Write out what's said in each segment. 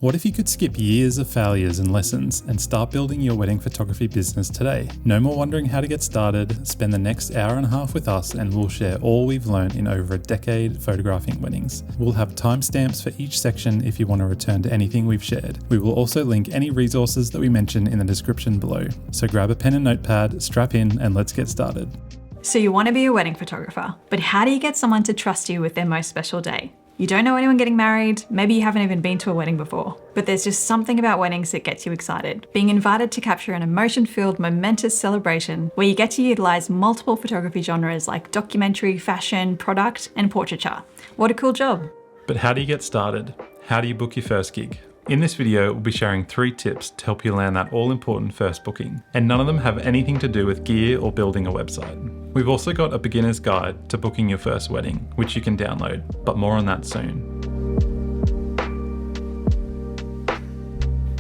What if you could skip years of failures and lessons and start building your wedding photography business today? No more wondering how to get started. Spend the next hour and a half with us and we'll share all we've learned in over a decade photographing weddings. We'll have timestamps for each section if you want to return to anything we've shared. We will also link any resources that we mention in the description below. So grab a pen and notepad, strap in, and let's get started. So you want to be a wedding photographer, but how do you get someone to trust you with their most special day? You don't know anyone getting married, maybe you haven't even been to a wedding before, but there's just something about weddings that gets you excited. Being invited to capture an emotion-filled, momentous celebration where you get to utilize multiple photography genres like documentary, fashion, product, and portraiture. What a cool job. But how do you get started? How do you book your first gig? In this video, we'll be sharing 3 tips to help you land that all-important first booking, and none of them have anything to do with gear or building a website. We've also got a beginner's guide to booking your first wedding, which you can download, but more on that soon.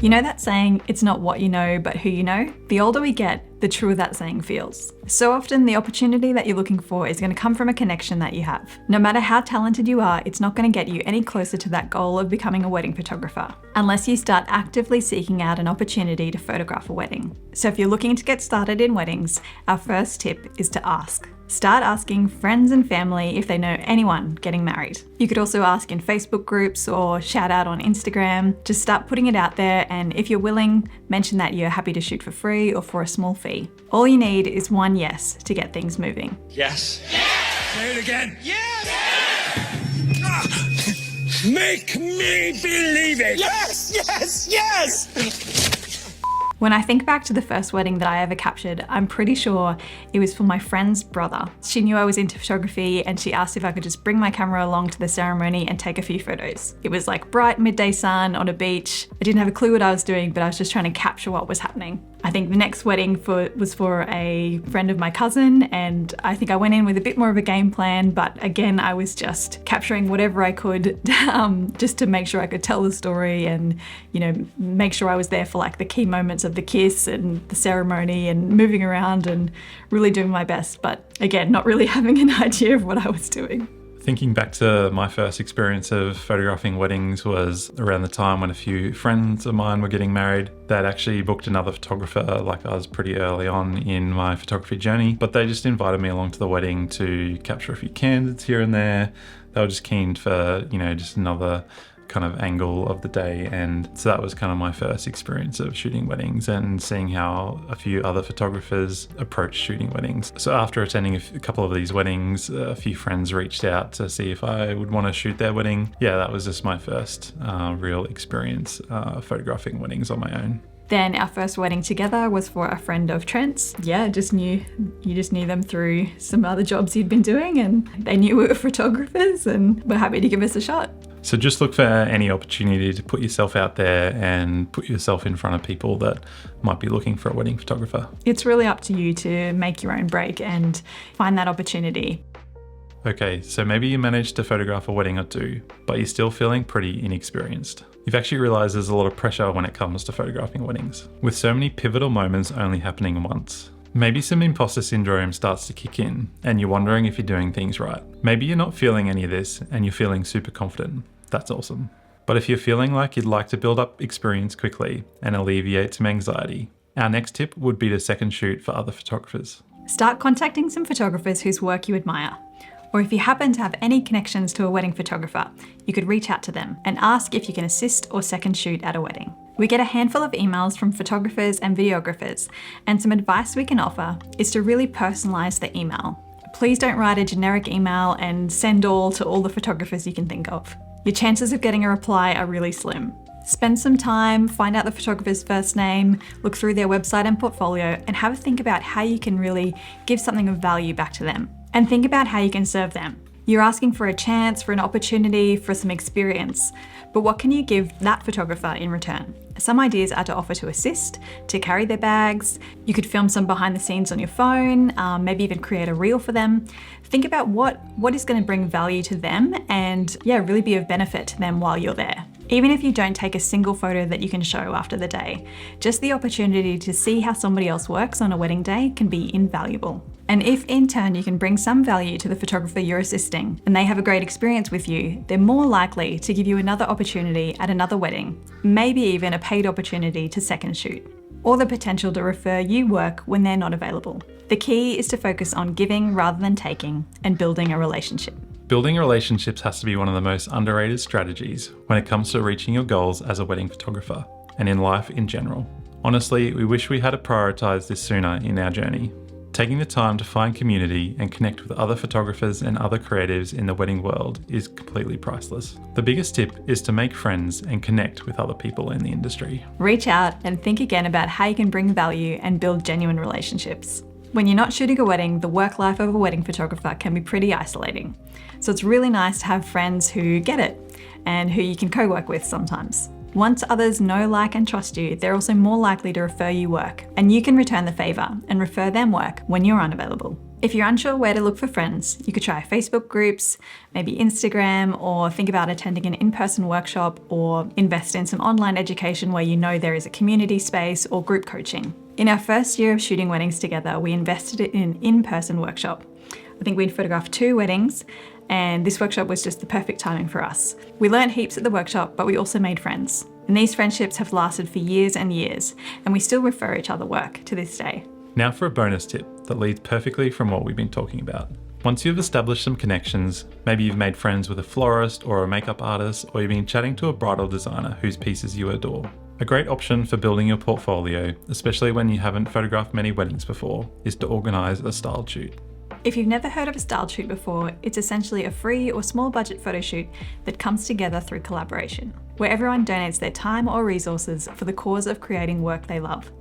You know that saying, it's not what you know, but who you know? The older we get, the truer that saying feels. So often the opportunity that you're looking for is going to come from a connection that you have. No matter how talented you are, it's not going to get you any closer to that goal of becoming a wedding photographer, unless you start actively seeking out an opportunity to photograph a wedding. So if you're looking to get started in weddings, our first tip is to ask. Start asking friends and family if they know anyone getting married. You could also ask in Facebook groups or shout out on Instagram. Just start putting it out there, and if you're willing, mention that you're happy to shoot for free or for a small fee. All you need is one yes to get things moving. Yes. Yes. Say it again. Yes. Yes. Make me believe it. Yes, yes, yes. When I think back to the first wedding that I ever captured, I'm pretty sure it was for my friend's brother. She knew I was into photography and she asked if I could just bring my camera along to the ceremony and take a few photos. It was like bright midday sun on a beach. I didn't have a clue what I was doing, but I was just trying to capture what was happening. I think the next wedding was for a friend of my cousin, and I think I went in with a bit more of a game plan, but again, I was just capturing whatever I could just to make sure I could tell the story and, you know, make sure I was there for like the key moments of the kiss and the ceremony and moving around and really doing my best. But again, not really having an idea of what I was doing. Thinking back to my first experience of photographing weddings was around the time when a few friends of mine were getting married. They'd actually booked another photographer like I was pretty early on in my photography journey, but they just invited me along to the wedding to capture a few candidates here and there. They were just keen for, you know, just another kind of angle of the day, and so that was kind of my first experience of shooting weddings and seeing how a few other photographers approach shooting weddings. So after attending a couple of these weddings, a few friends reached out to see if I would want to shoot their wedding. Yeah, that was just my first real experience photographing weddings on my own. Then our first wedding together was for a friend of Trent's. Yeah, you just knew them through some other jobs you'd been doing, and they knew we were photographers and were happy to give us a shot. So just look for any opportunity to put yourself out there and put yourself in front of people that might be looking for a wedding photographer. It's really up to you to make your own break and find that opportunity. Okay, so maybe you managed to photograph a wedding or two, but you're still feeling pretty inexperienced. You've actually realized there's a lot of pressure when it comes to photographing weddings, with so many pivotal moments only happening once. Maybe some imposter syndrome starts to kick in and you're wondering if you're doing things right. Maybe you're not feeling any of this and you're feeling super confident. That's awesome. But if you're feeling like you'd like to build up experience quickly and alleviate some anxiety, our next tip would be to second shoot for other photographers. Start contacting some photographers whose work you admire. Or if you happen to have any connections to a wedding photographer, you could reach out to them and ask if you can assist or second shoot at a wedding. We get a handful of emails from photographers and videographers, and some advice we can offer is to really personalize the email. Please don't write a generic email and send all to all the photographers you can think of. Your chances of getting a reply are really slim. Spend some time, find out the photographer's first name, look through their website and portfolio, and have a think about how you can really give something of value back to them. And think about how you can serve them. You're asking for a chance, for an opportunity, for some experience, but what can you give that photographer in return? Some ideas are to offer to assist, to carry their bags. You could film some behind the scenes on your phone, maybe even create a reel for them. Think about what is going to bring value to them and really be of benefit to them while you're there. Even if you don't take a single photo that you can show after the day, just the opportunity to see how somebody else works on a wedding day can be invaluable. And if in turn you can bring some value to the photographer you're assisting and they have a great experience with you, they're more likely to give you another opportunity at another wedding, maybe even a paid opportunity to second shoot, or the potential to refer you work when they're not available. The key is to focus on giving rather than taking and building a relationship. Building relationships has to be one of the most underrated strategies when it comes to reaching your goals as a wedding photographer and in life in general. Honestly, we wish we had prioritized this sooner in our journey. Taking the time to find community and connect with other photographers and other creatives in the wedding world is completely priceless. The biggest tip is to make friends and connect with other people in the industry. Reach out and think again about how you can bring value and build genuine relationships. When you're not shooting a wedding, the work life of a wedding photographer can be pretty isolating. So it's really nice to have friends who get it and who you can co-work with sometimes. Once others know, like, and trust you, they're also more likely to refer you work, and you can return the favor and refer them work when you're unavailable. If you're unsure where to look for friends, you could try Facebook groups, maybe Instagram, or think about attending an in-person workshop or invest in some online education where you know there is a community space or group coaching. In our first year of shooting weddings together, we invested in an in-person workshop. I think we'd photographed 2 weddings, and this workshop was just the perfect timing for us. We learned heaps at the workshop, but we also made friends. And these friendships have lasted for years and years, and we still refer each other work to this day. Now for a bonus tip that leads perfectly from what we've been talking about. Once you've established some connections, maybe you've made friends with a florist or a makeup artist, or you've been chatting to a bridal designer whose pieces you adore. A great option for building your portfolio, especially when you haven't photographed many weddings before, is to organise a styled shoot. If you've never heard of a styled shoot before, it's essentially a free or small budget photo shoot that comes together through collaboration, where everyone donates their time or resources for the cause of creating work they love,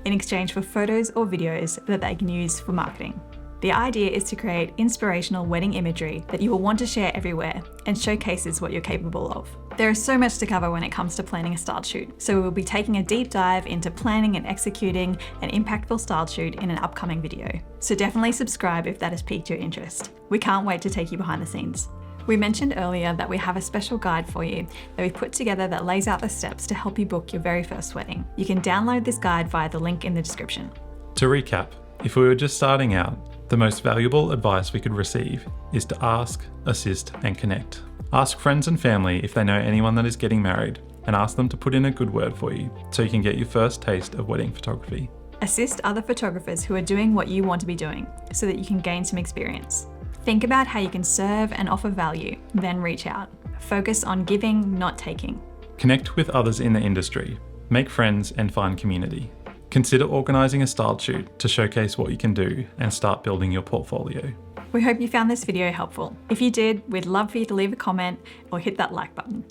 in exchange for photos or videos that they can use for marketing. The idea is to create inspirational wedding imagery that you will want to share everywhere and showcases what you're capable of. There is so much to cover when it comes to planning a styled shoot, so we will be taking a deep dive into planning and executing an impactful styled shoot in an upcoming video. So definitely subscribe if that has piqued your interest. We can't wait to take you behind the scenes. We mentioned earlier that we have a special guide for you that we've put together that lays out the steps to help you book your very first wedding. You can download this guide via the link in the description. To recap, if we were just starting out, the most valuable advice we could receive is to ask, assist, and connect. Ask friends and family if they know anyone that is getting married, and ask them to put in a good word for you so you can get your first taste of wedding photography. Assist other photographers who are doing what you want to be doing so that you can gain some experience. Think about how you can serve and offer value, then reach out. Focus on giving, not taking. Connect with others in the industry, make friends, and find community. Consider organising a styled shoot to showcase what you can do and start building your portfolio. We hope you found this video helpful. If you did, we'd love for you to leave a comment or hit that like button.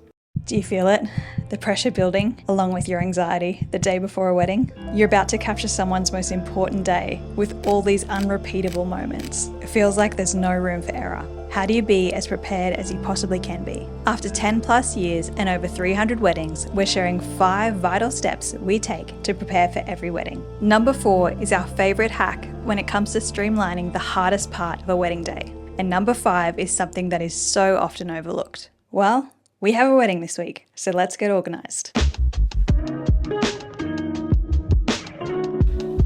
Do you feel it? The pressure building, along with your anxiety, the day before a wedding? You're about to capture someone's most important day with all these unrepeatable moments. It feels like there's no room for error. How do you be as prepared as you possibly can be? After 10 plus years and over 300 weddings, we're sharing 5 vital steps we take to prepare for every wedding. Number 4 is our favorite hack when it comes to streamlining the hardest part of a wedding day. And number 5 is something that is so often overlooked. Well, we have a wedding this week, so let's get organised.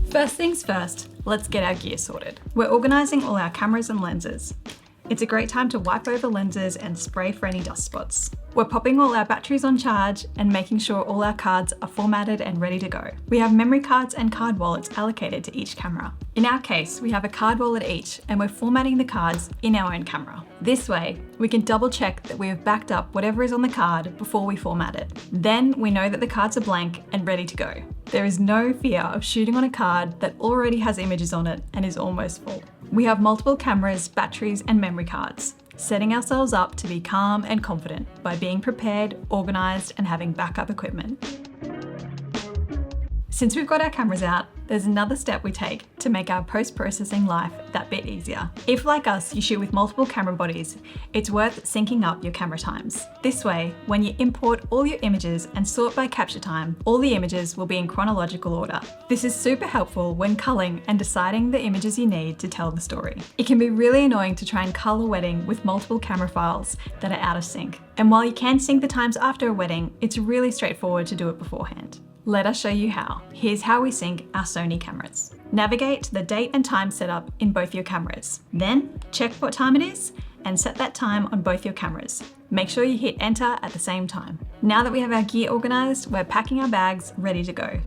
First things first, let's get our gear sorted. We're organising all our cameras and lenses. It's a great time to wipe over lenses and spray for any dust spots. We're popping all our batteries on charge and making sure all our cards are formatted and ready to go. We have memory cards and card wallets allocated to each camera. In our case, we have a card wallet each and we're formatting the cards in our own camera. This way, we can double check that we have backed up whatever is on the card before we format it. Then we know that the cards are blank and ready to go. There is no fear of shooting on a card that already has images on it and is almost full. We have multiple cameras, batteries, and memory cards, setting ourselves up to be calm and confident by being prepared, organised, and having backup equipment. Since we've got our cameras out, there's another step we take to make our post-processing life that bit easier. If, like us, you shoot with multiple camera bodies, it's worth syncing up your camera times. This way, when you import all your images and sort by capture time, all the images will be in chronological order. This is super helpful when culling and deciding the images you need to tell the story. It can be really annoying to try and cull a wedding with multiple camera files that are out of sync. And while you can sync the times after a wedding, it's really straightforward to do it beforehand. Let us show you how. Here's how we sync our Sony cameras. Navigate to the date and time setup in both your cameras. Then check what time it is and set that time on both your cameras. Make sure you hit enter at the same time. Now that we have our gear organized, we're packing our bags ready to go.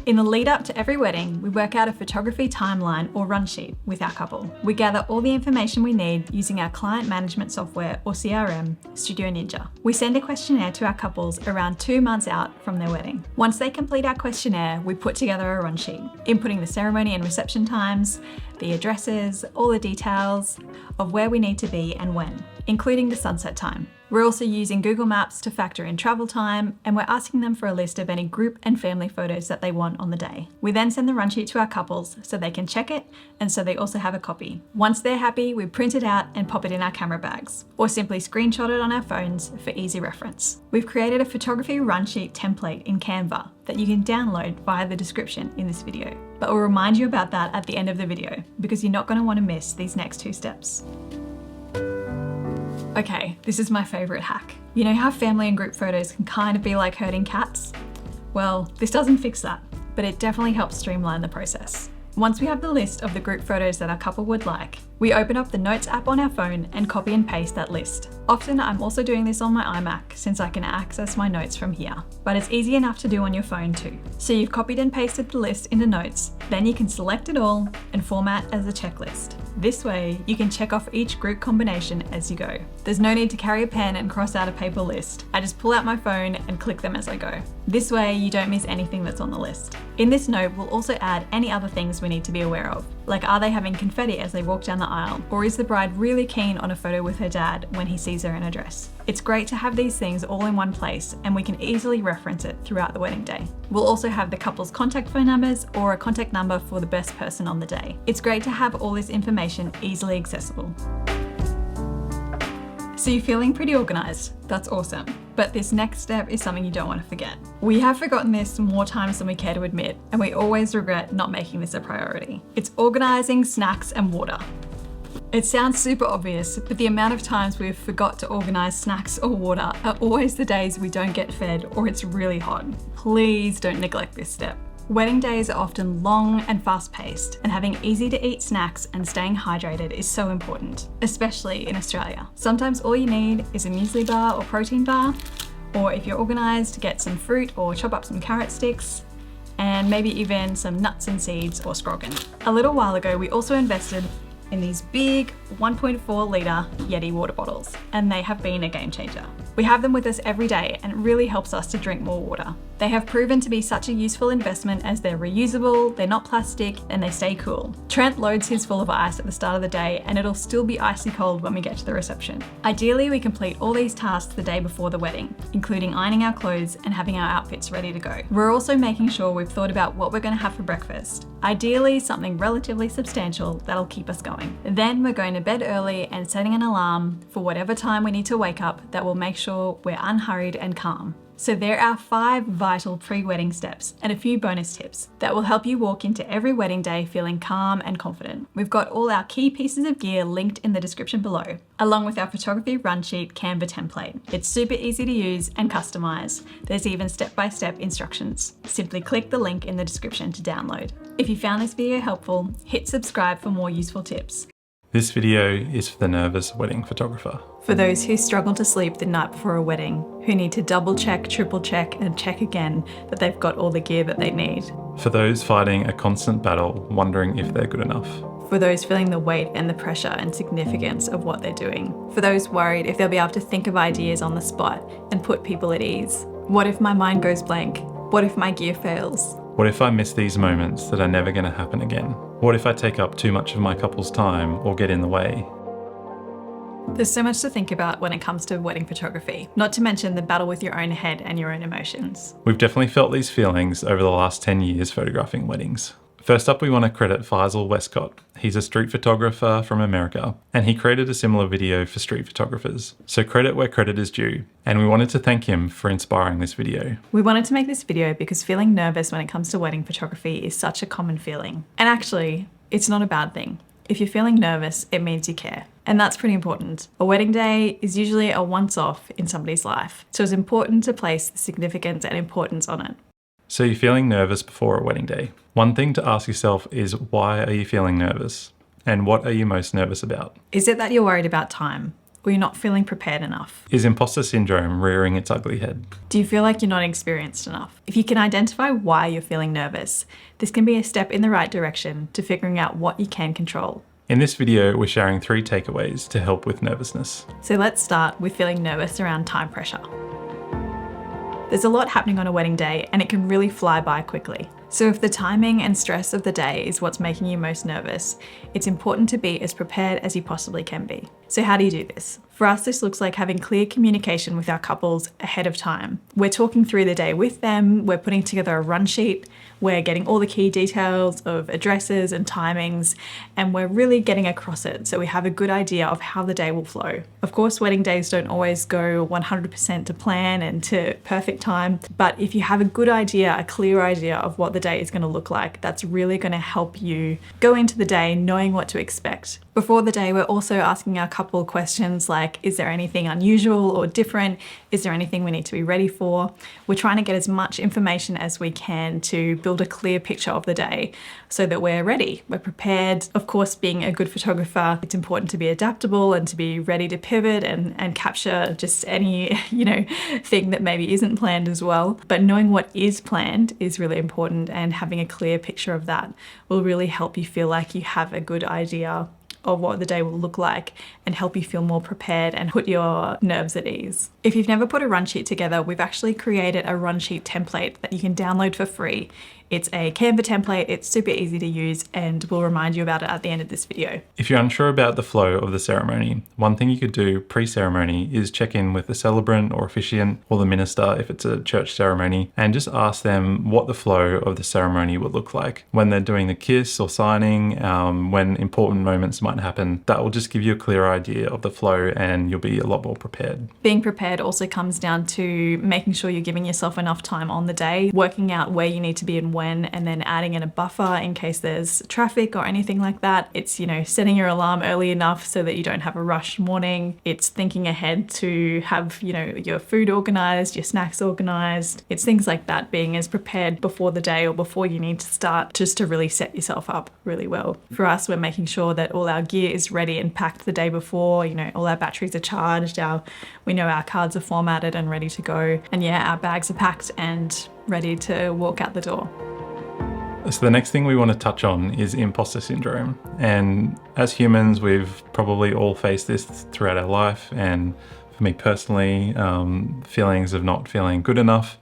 In the lead up to every wedding, we work out a photography timeline or run sheet with our couple. We gather all the information we need using our client management software or CRM, Studio Ninja. We send a questionnaire to our couples around 2 months out from their wedding. Once they complete our questionnaire, we put together a run sheet, inputting the ceremony and reception times, the addresses, all the details of where we need to be and when, including the sunset time. We're also using Google Maps to factor in travel time, and we're asking them for a list of any group and family photos that they want on the day. We then send the run sheet to our couples so they can check it, and so they also have a copy. Once they're happy, we print it out and pop it in our camera bags, or simply screenshot it on our phones for easy reference. We've created a photography run sheet template in Canva that you can download via the description in this video. But we'll remind you about that at the end of the video, because you're not going to want to miss these next 2 steps. Okay, this is my favorite hack. You know how family and group photos can kind of be like herding cats? Well, this doesn't fix that, but it definitely helps streamline the process. Once we have the list of the group photos that our couple would like, we open up the Notes app on our phone and copy and paste that list. Often I'm also doing this on my iMac since I can access my notes from here, but it's easy enough to do on your phone too. So you've copied and pasted the list into Notes, then you can select it all and format as a checklist. This way, you can check off each group combination as you go. There's no need to carry a pen and cross out a paper list. I just pull out my phone and click them as I go. This way, you don't miss anything that's on the list. In this note, we'll also add any other things we need to be aware of, like are they having confetti as they walk down the aisle, or is the bride really keen on a photo with her dad when he sees her in a dress? It's great to have these things all in one place, and we can easily reference it throughout the wedding day. We'll also have the couple's contact phone numbers or a contact number for the best person on the day. It's great to have all this information easily accessible. So you're feeling pretty organized. That's awesome. But this next step is something you don't want to forget. We have forgotten this more times than we care to admit, and we always regret not making this a priority. It's organizing snacks and water. It sounds super obvious, but the amount of times we've forgot to organize snacks or water are always the days we don't get fed or it's really hot. Please don't neglect this step. Wedding days are often long and fast-paced, and having easy-to-eat snacks and staying hydrated is so important, especially in Australia. Sometimes all you need is a muesli bar or protein bar, or if you're organised, get some fruit or chop up some carrot sticks, and maybe even some nuts and seeds or scroggin. A little while ago, we also invested in these big 1.4 litre Yeti water bottles, and they have been a game changer. We have them with us every day, and it really helps us to drink more water. They have proven to be such a useful investment as they're reusable, they're not plastic, and they stay cool. Trent loads his full of ice at the start of the day, and it'll still be icy cold when we get to the reception. Ideally, we complete all these tasks the day before the wedding, including ironing our clothes and having our outfits ready to go. We're also making sure we've thought about what we're going to have for breakfast. Ideally, something relatively substantial that'll keep us going. Then we're going to bed early and setting an alarm for whatever time we need to wake up that will make sure we're unhurried and calm. So there are 5 vital pre-wedding steps and a few bonus tips that will help you walk into every wedding day feeling calm and confident. We've got all our key pieces of gear linked in the description below, along with our photography run sheet Canva template. It's super easy to use and customize. There's even step-by-step instructions. Simply click the link in the description to download. If you found this video helpful, hit subscribe for more useful tips. This video is for the nervous wedding photographer. For those who struggle to sleep the night before a wedding, who need to double check, triple check, and check again that they've got all the gear that they need. For those fighting a constant battle, wondering if they're good enough. For those feeling the weight and the pressure and significance of what they're doing. For those worried if they'll be able to think of ideas on the spot and put people at ease. What if my mind goes blank? What if my gear fails? What if I miss these moments that are never going to happen again? What if I take up too much of my couple's time or get in the way? There's so much to think about when it comes to wedding photography, not to mention the battle with your own head and your own emotions. We've definitely felt these feelings over the last 10 years photographing weddings. First up, we want to credit Faisal Westcott. He's a street photographer from America, and he created a similar video for street photographers. So credit where credit is due, and we wanted to thank him for inspiring this video. We wanted to make this video because feeling nervous when it comes to wedding photography is such a common feeling. And actually, it's not a bad thing. If you're feeling nervous, it means you care. And that's pretty important. A wedding day is usually a once-off in somebody's life, so it's important to place the significance and importance on it. So you're feeling nervous before a wedding day. One thing to ask yourself is, why are you feeling nervous? And what are you most nervous about? Is it that you're worried about time? Or you're not feeling prepared enough? Is imposter syndrome rearing its ugly head? Do you feel like you're not experienced enough? If you can identify why you're feeling nervous, this can be a step in the right direction to figuring out what you can control. In this video, we're sharing 3 takeaways to help with nervousness. So let's start with feeling nervous around time pressure. There's a lot happening on a wedding day and it can really fly by quickly. So if the timing and stress of the day is what's making you most nervous, it's important to be as prepared as you possibly can be. So how do you do this? For us, this looks like having clear communication with our couples ahead of time. We're talking through the day with them, we're putting together a run sheet, we're getting all the key details of addresses and timings, and we're really getting across it so we have a good idea of how the day will flow. Of course, wedding days don't always go 100% to plan and to perfect time, but if you have a good idea, a clear idea of what the day is going to look like, that's really going to help you go into the day knowing what to expect. Before the day, we're also asking our couple questions like, is there anything unusual or different? Is there anything we need to be ready for? We're trying to get as much information as we can to build a clear picture of the day so that we're ready, we're prepared. Of course, being a good photographer, it's important to be adaptable and to be ready to pivot and capture just any, thing that maybe isn't planned as well. But knowing what is planned is really important, and having a clear picture of that will really help you feel like you have a good idea of what the day will look like and help you feel more prepared and put your nerves at ease. If you've never put a run sheet together, we've actually created a run sheet template that you can download for free. It's a Canva template, it's super easy to use, and we'll remind you about it at the end of this video. If you're unsure about the flow of the ceremony, one thing you could do pre-ceremony is check in with the celebrant or officiant or the minister if it's a church ceremony, and just ask them what the flow of the ceremony would look like. When they're doing the kiss or signing, when important moments might happen, that will just give you a clear idea of the flow and you'll be a lot more prepared. Being prepared also comes down to making sure you're giving yourself enough time on the day, working out where you need to be and when, and then adding in a buffer in case there's traffic or anything like that. It's, setting your alarm early enough so that you don't have a rush morning. It's thinking ahead to have, your food organized, your snacks organized. It's things like that, being as prepared before the day or before you need to start, just to really set yourself up really well. For us, we're making sure that all our gear is ready and packed the day before, all our batteries are charged, we know our cards are formatted and ready to go. And yeah, our bags are packed and ready to walk out the door. So the next thing we want to touch on is imposter syndrome. And as humans, we've probably all faced this throughout our life. And for me personally, feelings of not feeling good enough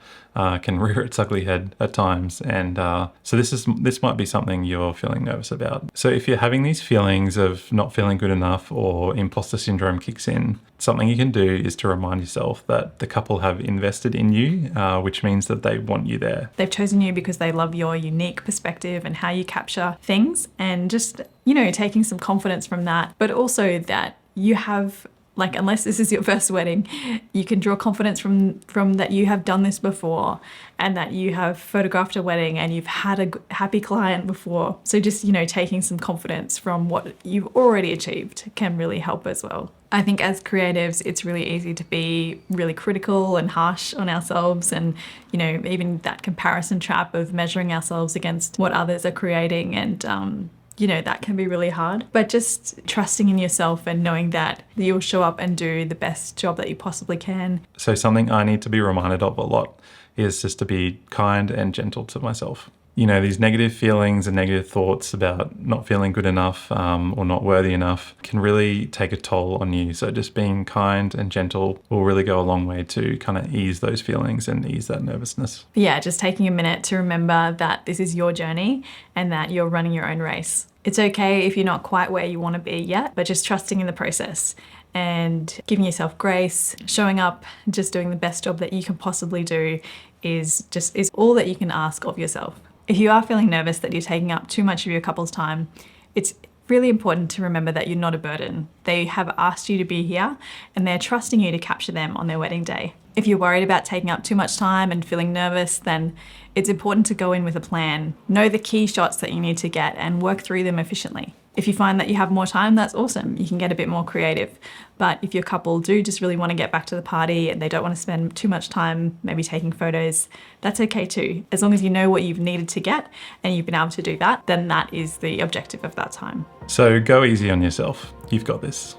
can rear its ugly head at times. And so this might be something you're feeling nervous about. So if you're having these feelings of not feeling good enough or imposter syndrome kicks in, something you can do is to remind yourself that the couple have invested in you, which means that they want you there. They've chosen you because they love your unique perspective and how you capture things, and just, taking some confidence from that, but also that you have, unless this is your first wedding, you can draw confidence from that you have done this before and that you have photographed a wedding and you've had a happy client before. So just, taking some confidence from what you've already achieved can really help as well. I think as creatives, it's really easy to be really critical and harsh on ourselves, and, even that comparison trap of measuring ourselves against what others are creating, and that can be really hard. But just trusting in yourself and knowing that you'll show up and do the best job that you possibly can. So something I need to be reminded of a lot is just to be kind and gentle to myself. These negative feelings and negative thoughts about not feeling good enough or not worthy enough can really take a toll on you. So just being kind and gentle will really go a long way to kind of ease those feelings and ease that nervousness. Yeah, just taking a minute to remember that this is your journey and that you're running your own race. It's okay if you're not quite where you want to be yet, but just trusting in the process and giving yourself grace, showing up, just doing the best job that you can possibly do is all that you can ask of yourself. If you are feeling nervous that you're taking up too much of your couple's time, it's really important to remember that you're not a burden. They have asked you to be here and they're trusting you to capture them on their wedding day. If you're worried about taking up too much time and feeling nervous, then it's important to go in with a plan. Know the key shots that you need to get and work through them efficiently. If you find that you have more time, that's awesome. You can get a bit more creative. But if your couple do just really want to get back to the party and they don't want to spend too much time maybe taking photos, that's okay too. As long as you know what you've needed to get and you've been able to do that, then that is the objective of that time. So go easy on yourself. You've got this.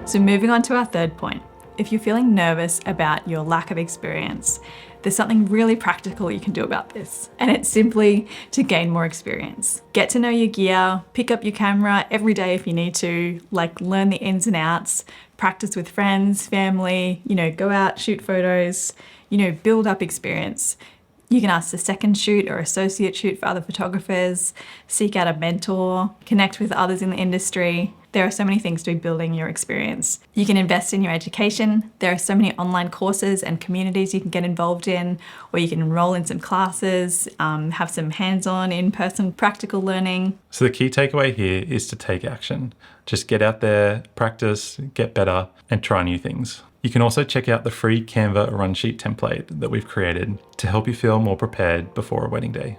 So moving on to our third point. If you're feeling nervous about your lack of experience, there's something really practical you can do about this, and it's simply to gain more experience. Get to know your gear, pick up your camera every day if you need to, like learn the ins and outs, practice with friends, family, go out, shoot photos, build up experience. You can ask the second shoot or associate shoot for other photographers, seek out a mentor, connect with others in the industry. There are so many things to be building your experience. You can invest in your education. There are so many online courses and communities you can get involved in, or you can enroll in some classes, have some hands-on, in-person practical learning. So the key takeaway here is to take action. Just get out there, practice, get better, and try new things. You can also check out the free Canva run sheet template that we've created to help you feel more prepared before a wedding day.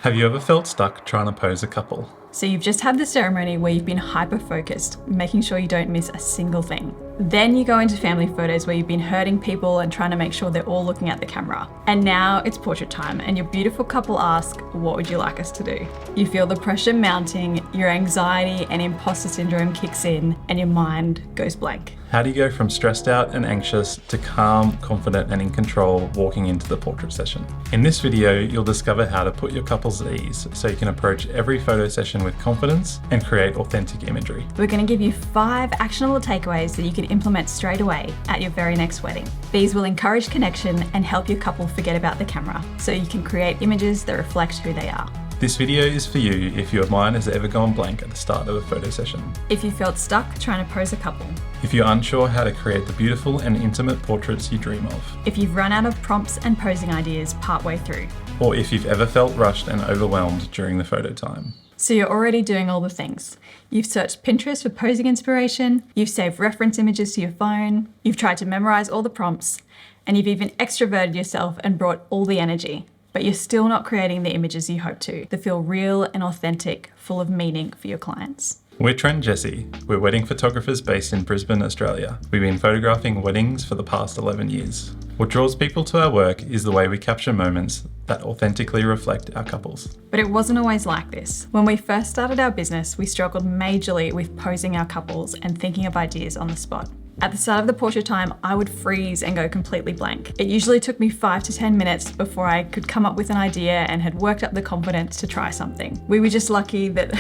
Have you ever felt stuck trying to pose a couple? So you've just had the ceremony where you've been hyper-focused, making sure you don't miss a single thing. Then you go into family photos where you've been hurting people and trying to make sure they're all looking at the camera. And now it's portrait time and your beautiful couple ask, what would you like us to do? You feel the pressure mounting, your anxiety and imposter syndrome kicks in and your mind goes blank. How do you go from stressed out and anxious to calm, confident, and in control walking into the portrait session? In this video, you'll discover how to put your couples at ease so you can approach every photo session with confidence and create authentic imagery. We're going to give you 5 actionable takeaways that you can implement straight away at your very next wedding. These will encourage connection and help your couple forget about the camera so you can create images that reflect who they are. This video is for you if your mind has ever gone blank at the start of a photo session. If you felt stuck trying to pose a couple. If you're unsure how to create the beautiful and intimate portraits you dream of. If you've run out of prompts and posing ideas partway through. Or if you've ever felt rushed and overwhelmed during the photo time. So you're already doing all the things. You've searched Pinterest for posing inspiration, you've saved reference images to your phone, you've tried to memorize all the prompts, and you've even extroverted yourself and brought all the energy. But you're still not creating the images you hope to, that feel real and authentic, full of meaning for your clients. We're Trent and Jessie. We're wedding photographers based in Brisbane, Australia. We've been photographing weddings for the past 11 years. What draws people to our work is the way we capture moments that authentically reflect our couples. But it wasn't always like this. When we first started our business, we struggled majorly with posing our couples and thinking of ideas on the spot. At the start of the portrait time, I would freeze and go completely blank. It usually took me 5 to 10 minutes before I could come up with an idea and had worked up the confidence to try something. We were just lucky that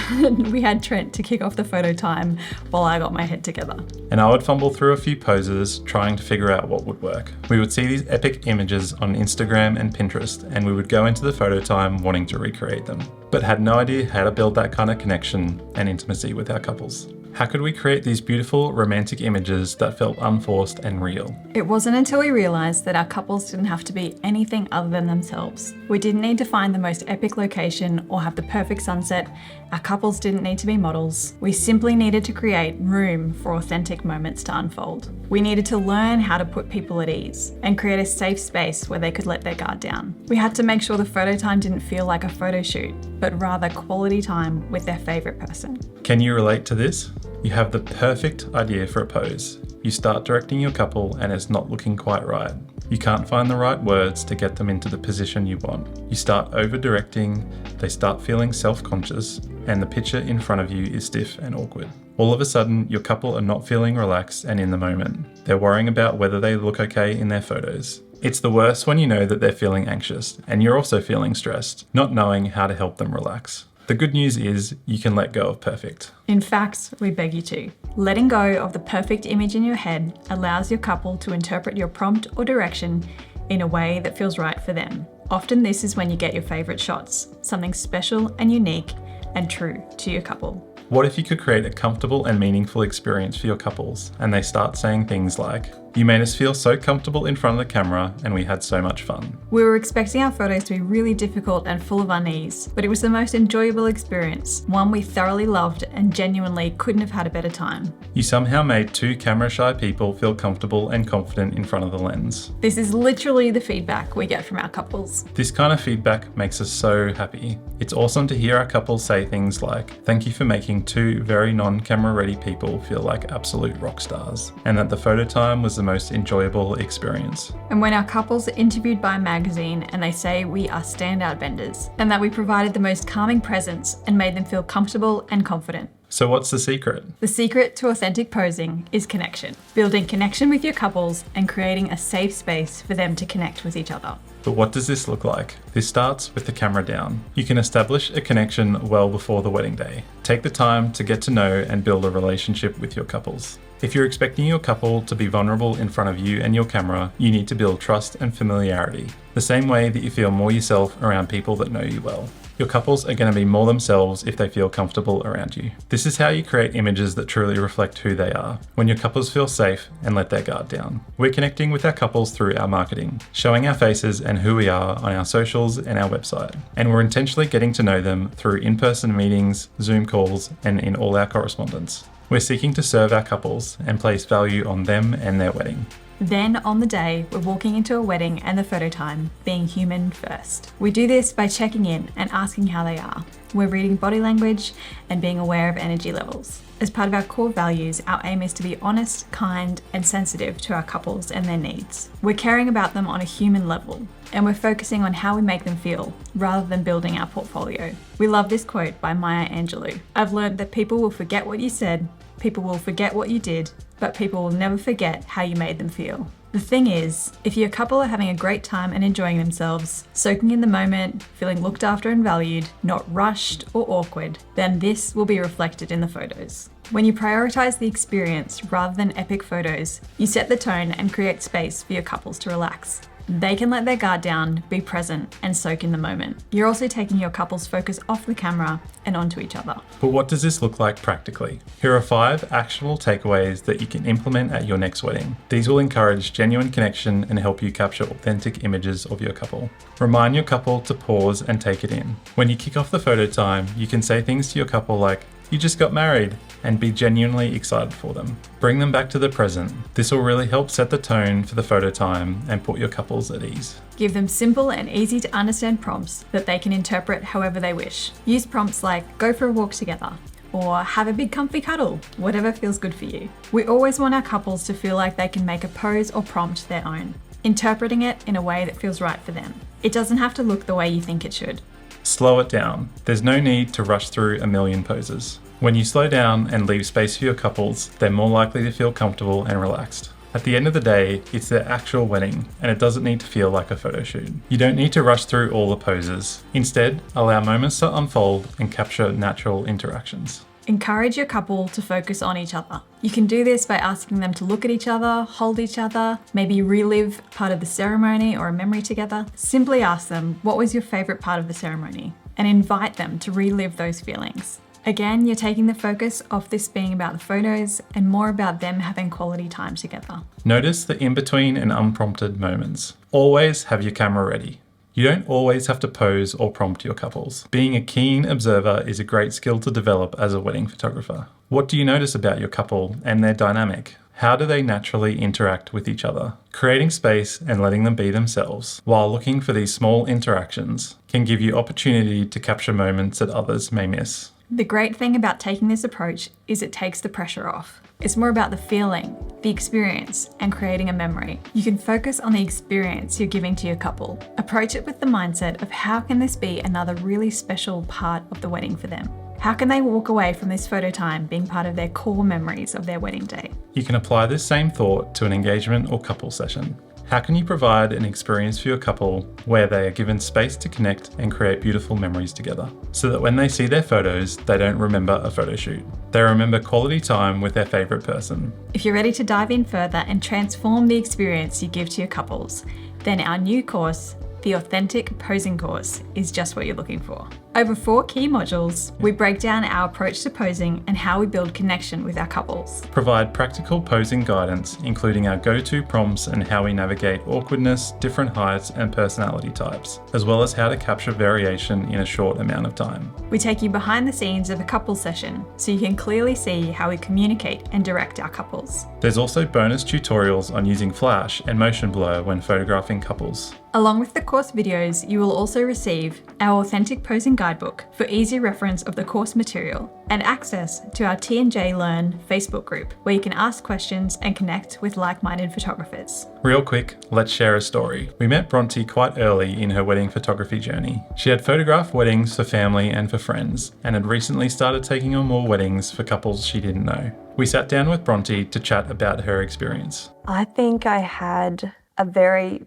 we had Trent to kick off the photo time while I got my head together. And I would fumble through a few poses trying to figure out what would work. We would see these epic images on Instagram and Pinterest, and we would go into the photo time wanting to recreate them, but had no idea how to build that kind of connection and intimacy with our couples. How could we create these beautiful romantic images that felt unforced and real? It wasn't until we realized that our couples didn't have to be anything other than themselves. We didn't need to find the most epic location or have the perfect sunset. Our couples didn't need to be models. We simply needed to create room for authentic moments to unfold. We needed to learn how to put people at ease and create a safe space where they could let their guard down. We had to make sure the photo time didn't feel like a photo shoot, but rather quality time with their favorite person. Can you relate to this? You have the perfect idea for a pose. You start directing your couple and it's not looking quite right. You can't find the right words to get them into the position you want. You start over-directing, they start feeling self-conscious, and the picture in front of you is stiff and awkward. All of a sudden, your couple are not feeling relaxed and in the moment. They're worrying about whether they look okay in their photos. It's the worst when you know that they're feeling anxious, and you're also feeling stressed, not knowing how to help them relax. The good news is you can let go of perfect. In fact, we beg you to. Letting go of the perfect image in your head allows your couple to interpret your prompt or direction in a way that feels right for them. Often this is when you get your favorite shots, something special and unique and true to your couple. What if you could create a comfortable and meaningful experience for your couples and they start saying things like, "You made us feel so comfortable in front of the camera and we had so much fun." We were expecting our photos to be really difficult and full of unease, but it was the most enjoyable experience, one we thoroughly loved and genuinely couldn't have had a better time. You somehow made two camera-shy people feel comfortable and confident in front of the lens. This is literally the feedback we get from our couples. This kind of feedback makes us so happy. It's awesome to hear our couples say things like, "Thank you for making two very non-camera ready people feel like absolute rock stars," and that the photo time was the most enjoyable experience. And when our couples are interviewed by a magazine and they say we are standout vendors and that we provided the most calming presence and made them feel comfortable and confident. So what's the secret? The secret to authentic posing is connection. Building connection with your couples and creating a safe space for them to connect with each other. But what does this look like? This starts with the camera down. You can establish a connection well before the wedding day. Take the time to get to know and build a relationship with your couples. If you're expecting your couple to be vulnerable in front of you and your camera, you need to build trust and familiarity, the same way that you feel more yourself around people that know you well. Your couples are going to be more themselves if they feel comfortable around you. This is how you create images that truly reflect who they are, when your couples feel safe and let their guard down. We're connecting with our couples through our marketing, showing our faces and who we are on our socials and our website. And we're intentionally getting to know them through in-person meetings, Zoom calls, and in all our correspondence. We're seeking to serve our couples and place value on them and their wedding. Then on the day, we're walking into a wedding and the photo time, being human first. We do this by checking in and asking how they are. We're reading body language and being aware of energy levels. As part of our core values, our aim is to be honest, kind, and sensitive to our couples and their needs. We're caring about them on a human level, and we're focusing on how we make them feel, rather than building our portfolio. We love this quote by Maya Angelou. "I've learned that people will forget what you said, people will forget what you did, but people will never forget how you made them feel." The thing is, if your couple are having a great time and enjoying themselves, soaking in the moment, feeling looked after and valued, not rushed or awkward, then this will be reflected in the photos. When you prioritize the experience rather than epic photos, you set the tone and create space for your couples to relax. They can let their guard down, be present, and soak in the moment. You're also taking your couple's focus off the camera and onto each other. But what does this look like practically? Here are 5 actionable takeaways that you can implement at your next wedding. These will encourage genuine connection and help you capture authentic images of your couple. Remind your couple to pause and take it in. When you kick off the photo time, you can say things to your couple like, "You just got married," and be genuinely excited for them. Bring them back to the present. This will really help set the tone for the photo time and put your couples at ease. Give them simple and easy to understand prompts that they can interpret however they wish. Use prompts like, "Go for a walk together," or "Have a big comfy cuddle," whatever feels good for you. We always want our couples to feel like they can make a pose or prompt their own, interpreting it in a way that feels right for them. It doesn't have to look the way you think it should. Slow it down. There's no need to rush through a million poses. When you slow down and leave space for your couples, they're more likely to feel comfortable and relaxed. At the end of the day, it's their actual wedding, and it doesn't need to feel like a photo shoot. You don't need to rush through all the poses. Instead, allow moments to unfold and capture natural interactions. Encourage your couple to focus on each other. You can do this by asking them to look at each other, hold each other, maybe relive part of the ceremony or a memory together. Simply ask them, what was your favorite part of the ceremony? And invite them to relive those feelings. Again, you're taking the focus off this being about the photos and more about them having quality time together. Notice the in-between and unprompted moments. Always have your camera ready. You don't always have to pose or prompt your couples. Being a keen observer is a great skill to develop as a wedding photographer. What do you notice about your couple and their dynamic? How do they naturally interact with each other? Creating space and letting them be themselves while looking for these small interactions can give you opportunity to capture moments that others may miss. The great thing about taking this approach is it takes the pressure off. It's more about the feeling, the experience, and creating a memory. You can focus on the experience you're giving to your couple. Approach it with the mindset of how can this be another really special part of the wedding for them? How can they walk away from this photo time being part of their core memories of their wedding day? You can apply this same thought to an engagement or couple session. How can you provide an experience for your couple where they are given space to connect and create beautiful memories together, so that when they see their photos, they don't remember a photo shoot. They remember quality time with their favorite person. If you're ready to dive in further and transform the experience you give to your couples, then our new course, the Authentic Posing course, is just what you're looking for. Over 4 key modules, we break down our approach to posing and how we build connection with our couples. Provide practical posing guidance, including our go-to prompts and how we navigate awkwardness, different heights and personality types, as well as how to capture variation in a short amount of time. We take you behind the scenes of a couples session so you can clearly see how we communicate and direct our couples. There's also bonus tutorials on using flash and motion blur when photographing couples. Along with the course videos, you will also receive our authentic posing guidebook for easy reference of the course material and access to our T&J Learn Facebook group where you can ask questions and connect with like-minded photographers. Real quick, let's share a story. We met Bronte quite early in her wedding photography journey. She had photographed weddings for family and for friends and had recently started taking on more weddings for couples she didn't know. We sat down with Bronte to chat about her experience. I think I had a very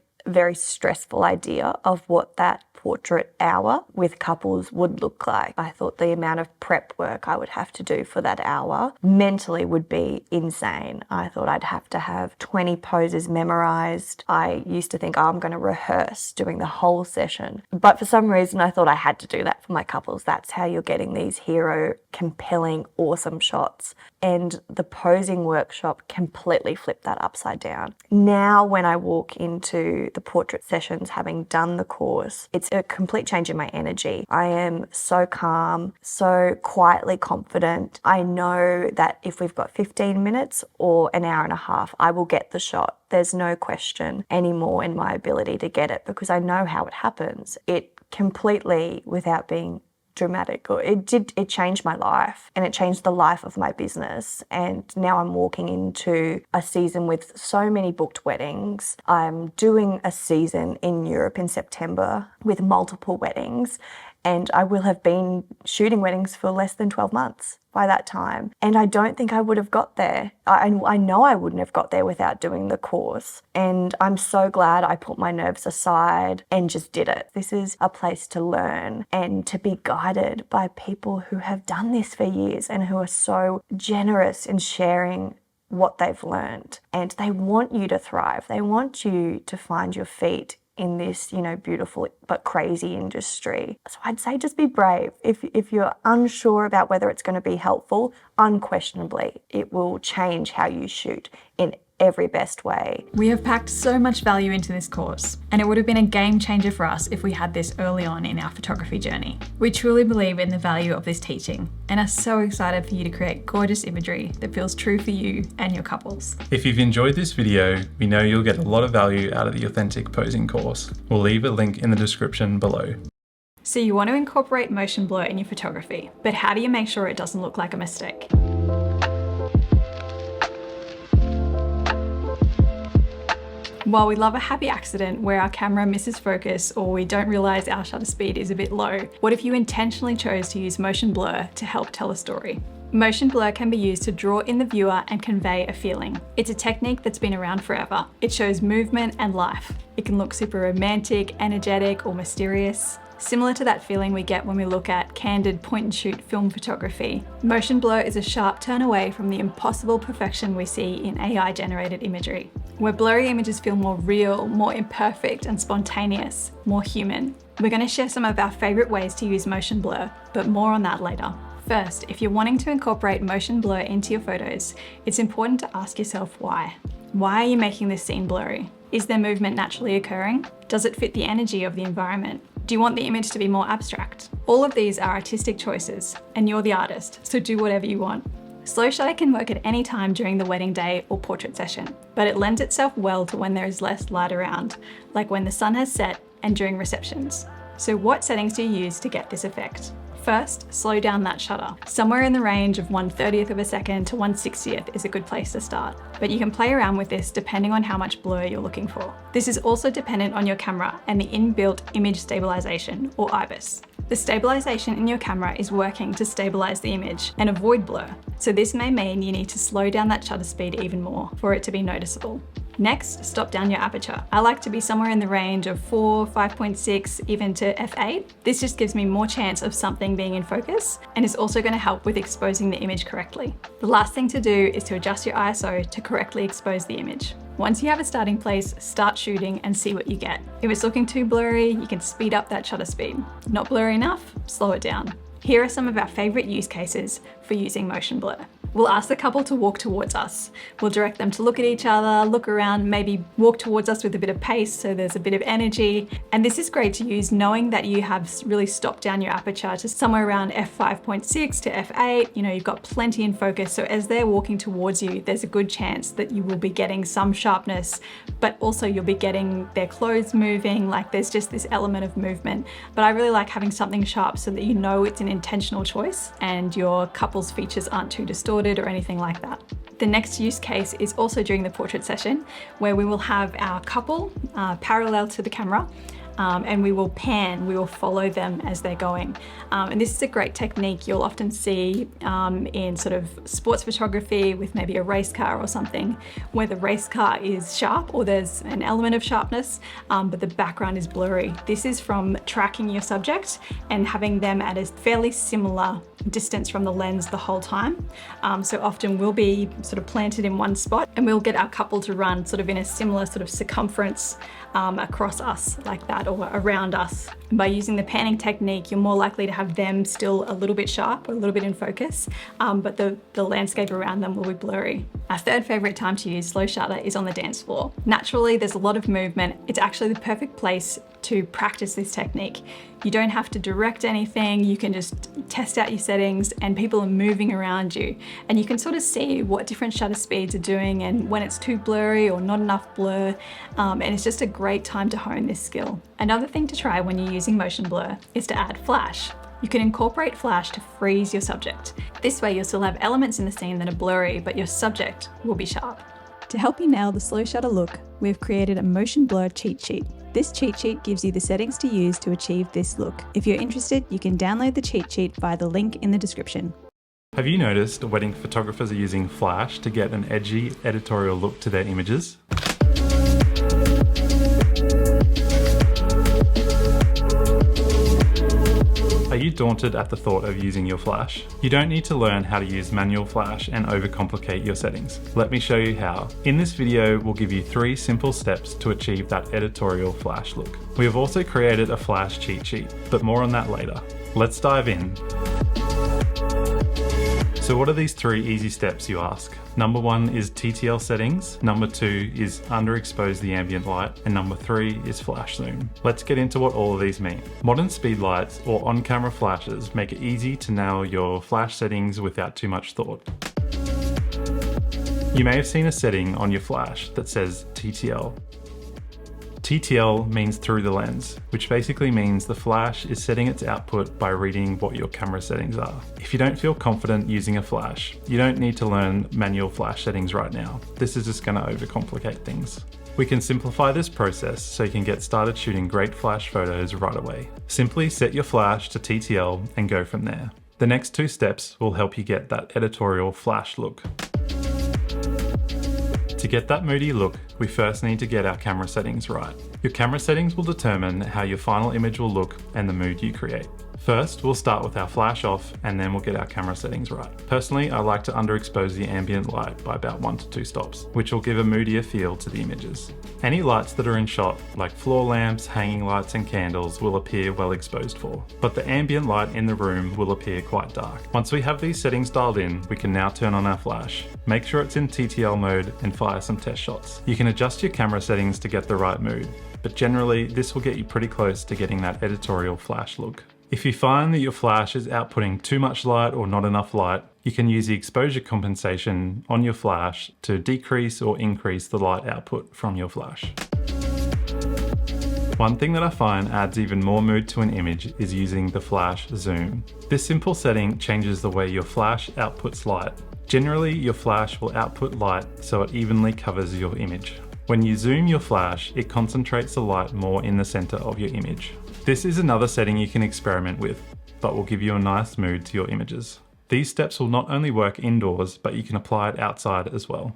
stressful idea of what that portrait hour with couples would look like. I thought the amount of prep work I would have to do for that hour mentally would be insane. I thought I'd have to have 20 poses memorized. I used to think, oh, I'm going to rehearse doing the whole session. But for some reason, I thought I had to do that for my couples. That's how you're getting these hero, compelling, awesome shots. And the posing workshop completely flipped that upside down. Now, when I walk into the portrait sessions, having done the course, it's a complete change in my energy. I am so calm, so quietly confident. I know that if we've got 15 minutes or an hour and a half, I will get the shot. There's no question anymore in my ability to get it because I know how it happens. It completely, without being dramatic, or it changed my life and it changed the life of my business. And now I'm walking into a season with so many booked weddings. I'm doing a season in Europe in September with multiple weddings, and I will have been shooting weddings for less than 12 months by that time. And I don't think I would have got there. I know I wouldn't have got there without doing the course. And I'm so glad I put my nerves aside and just did it. This is a place to learn and to be guided by people who have done this for years and who are so generous in sharing what they've learned. And they want you to thrive. They want you to find your feet in this, beautiful but crazy industry. So I'd say just be brave. If you're unsure about whether it's going to be helpful, unquestionably, it will change how you shoot in every best way. We have packed so much value into this course, and it would have been a game changer for us if we had this early on in our photography journey. We truly believe in the value of this teaching and are so excited for you to create gorgeous imagery that feels true for you and your couples. If you've enjoyed this video, we know you'll get a lot of value out of the Authentic Posing course. We'll leave a link in the description below. So you want to incorporate motion blur in your photography, but how do you make sure it doesn't look like a mistake? While we love a happy accident where our camera misses focus or we don't realize our shutter speed is a bit low, what if you intentionally chose to use motion blur to help tell a story? Motion blur can be used to draw in the viewer and convey a feeling. It's a technique that's been around forever. It shows movement and life. It can look super romantic, energetic, or mysterious. Similar to that feeling we get when we look at candid point-and-shoot film photography, motion blur is a sharp turn away from the impossible perfection we see in AI-generated imagery, where blurry images feel more real, more imperfect and spontaneous, more human. We're going to share some of our favourite ways to use motion blur, but more on that later. First, if you're wanting to incorporate motion blur into your photos, it's important to ask yourself why. Why are you making this scene blurry? Is there movement naturally occurring? Does it fit the energy of the environment? Do you want the image to be more abstract? All of these are artistic choices, and you're the artist, so do whatever you want. Slow shutter can work at any time during the wedding day or portrait session, but it lends itself well to when there is less light around, like when the sun has set and during receptions. So what settings do you use to get this effect? First, slow down that shutter. Somewhere in the range of 1/30th of a second to 1/60th is a good place to start, but you can play around with this depending on how much blur you're looking for. This is also dependent on your camera and the inbuilt image stabilization, or IBIS. The stabilization in your camera is working to stabilize the image and avoid blur, so this may mean you need to slow down that shutter speed even more for it to be noticeable. Next, stop down your aperture. I like to be somewhere in the range of 4, 5.6, even to f8. This just gives me more chance of something being in focus and is also going to help with exposing the image correctly. The last thing to do is to adjust your ISO to correctly expose the image. Once you have a starting place, start shooting and see what you get. If it's looking too blurry, you can speed up that shutter speed. Not blurry enough, slow it down. Here are some of our favorite use cases for using motion blur. We'll ask the couple to walk towards us. We'll direct them to look at each other, look around, maybe walk towards us with a bit of pace so there's a bit of energy. And this is great to use knowing that you have really stopped down your aperture to somewhere around f5.6 to f8. You know, you've got plenty in focus. So as they're walking towards you, there's a good chance that you will be getting some sharpness, but also you'll be getting their clothes moving, like there's just this element of movement. But I really like having something sharp so that you know it's an intentional choice and your couple's features aren't too distorted or anything like that. The next use case is also during the portrait session, where we will have our couple parallel to the camera, and we will pan, we will follow them as they're going. And this is a great technique you'll often see in sort of sports photography with maybe a race car or something, where the race car is sharp or there's an element of sharpness, but the background is blurry. This is from tracking your subject and having them at a fairly similar distance from the lens the whole time. So often we'll be sort of planted in one spot and we'll get our couple to run sort of in a similar sort of circumference across us like that, or around us. And by using the panning technique, you're more likely to have them still a little bit sharp or a little bit in focus, but the landscape around them will be blurry. Our third favorite time to use slow shutter is on the dance floor. Naturally, there's a lot of movement. It's actually the perfect place to practice this technique. You don't have to direct anything, you can just test out your settings and people are moving around you. And you can sort of see what different shutter speeds are doing and when it's too blurry or not enough blur. And it's just a great time to hone this skill. Another thing to try when you're using motion blur is to add flash. You can incorporate flash to freeze your subject. This way you'll still have elements in the scene that are blurry, but your subject will be sharp. To help you nail the slow shutter look, we've created a motion blur cheat sheet. This cheat sheet gives you the settings to use to achieve this look. If you're interested, you can download the cheat sheet via the link in the description. Have you noticed wedding photographers are using flash to get an edgy editorial look to their images? Are you daunted at the thought of using your flash? You don't need to learn how to use manual flash and overcomplicate your settings. Let me show you how. In this video, we'll give you 3 simple steps to achieve that editorial flash look. We have also created a flash cheat sheet, but more on that later. Let's dive in. So what are these 3 easy steps, you ask? Number 1 is TTL settings, number 2 is underexpose the ambient light, and number 3 is flash zoom. Let's get into what all of these mean. Modern speed lights or on-camera flashes make it easy to nail your flash settings without too much thought. You may have seen a setting on your flash that says TTL. TTL means through the lens, which basically means the flash is setting its output by reading what your camera settings are. If you don't feel confident using a flash, you don't need to learn manual flash settings right now. This is just going to overcomplicate things. We can simplify this process so you can get started shooting great flash photos right away. Simply set your flash to TTL and go from there. The next 2 steps will help you get that editorial flash look. To get that moody look, we first need to get our camera settings right. Your camera settings will determine how your final image will look and the mood you create. First, we'll start with our flash off and then we'll get our camera settings right. Personally, I like to underexpose the ambient light by about 1 to 2 stops, which will give a moodier feel to the images. Any lights that are in shot, like floor lamps, hanging lights and candles, will appear well exposed for, but the ambient light in the room will appear quite dark. Once we have these settings dialed in, we can now turn on our flash. Make sure it's in TTL mode and fire some test shots. You can adjust your camera settings to get the right mood, but generally this will get you pretty close to getting that editorial flash look. If you find that your flash is outputting too much light or not enough light, you can use the exposure compensation on your flash to decrease or increase the light output from your flash. One thing that I find adds even more mood to an image is using the flash zoom. This simple setting changes the way your flash outputs light. Generally, your flash will output light so it evenly covers your image. When you zoom your flash, it concentrates the light more in the center of your image. This is another setting you can experiment with, but will give you a nice mood to your images. These steps will not only work indoors, but you can apply it outside as well.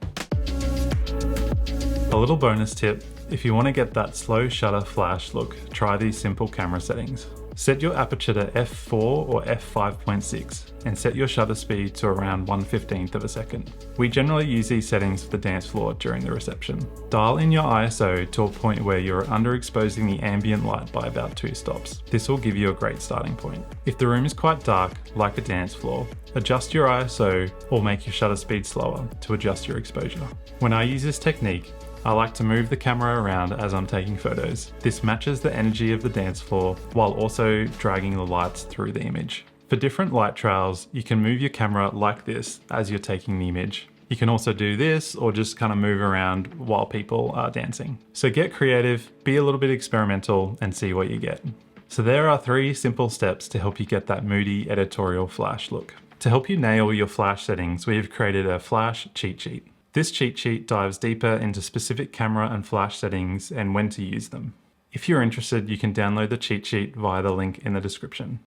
A little bonus tip, If you want to get that slow shutter flash look, try these simple camera settings. Set your aperture to f4 or f5.6 and set your shutter speed to around 1/15 of a second. We generally use these settings for the dance floor during the reception. Dial in your ISO to a point where you're underexposing the ambient light by about 2 stops. This will give you a great starting point. If the room is quite dark, like a dance floor, adjust your ISO or make your shutter speed slower to adjust your exposure. When I use this technique, I like to move the camera around as I'm taking photos. This matches the energy of the dance floor while also dragging the lights through the image. For different light trails, you can move your camera like this as you're taking the image. You can also do this or just kind of move around while people are dancing. So get creative, be a little bit experimental and see what you get. So there are 3 simple steps to help you get that moody editorial flash look. To help you nail your flash settings, we have created a flash cheat sheet. This cheat sheet dives deeper into specific camera and flash settings and when to use them. If you're interested, you can download the cheat sheet via the link in the description.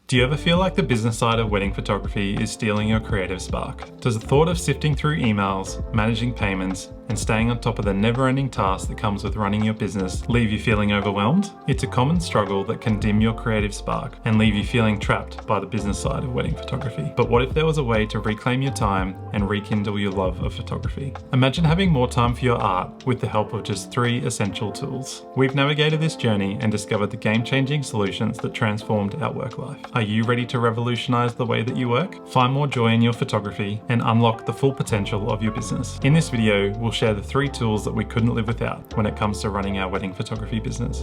Do you ever feel like the business side of wedding photography is stealing your creative spark? Does the thought of sifting through emails, managing payments, and staying on top of the never-ending task that comes with running your business leave you feeling overwhelmed? It's a common struggle that can dim your creative spark and leave you feeling trapped by the business side of wedding photography. But what if there was a way to reclaim your time and rekindle your love of photography? Imagine having more time for your art with the help of just 3 essential tools. We've navigated this journey and discovered the game-changing solutions that transformed our work life. Are you ready to revolutionize the way that you work? Find more joy in your photography and unlock the full potential of your business. In this video, we'll share the 3 tools that we couldn't live without when it comes to running our wedding photography business.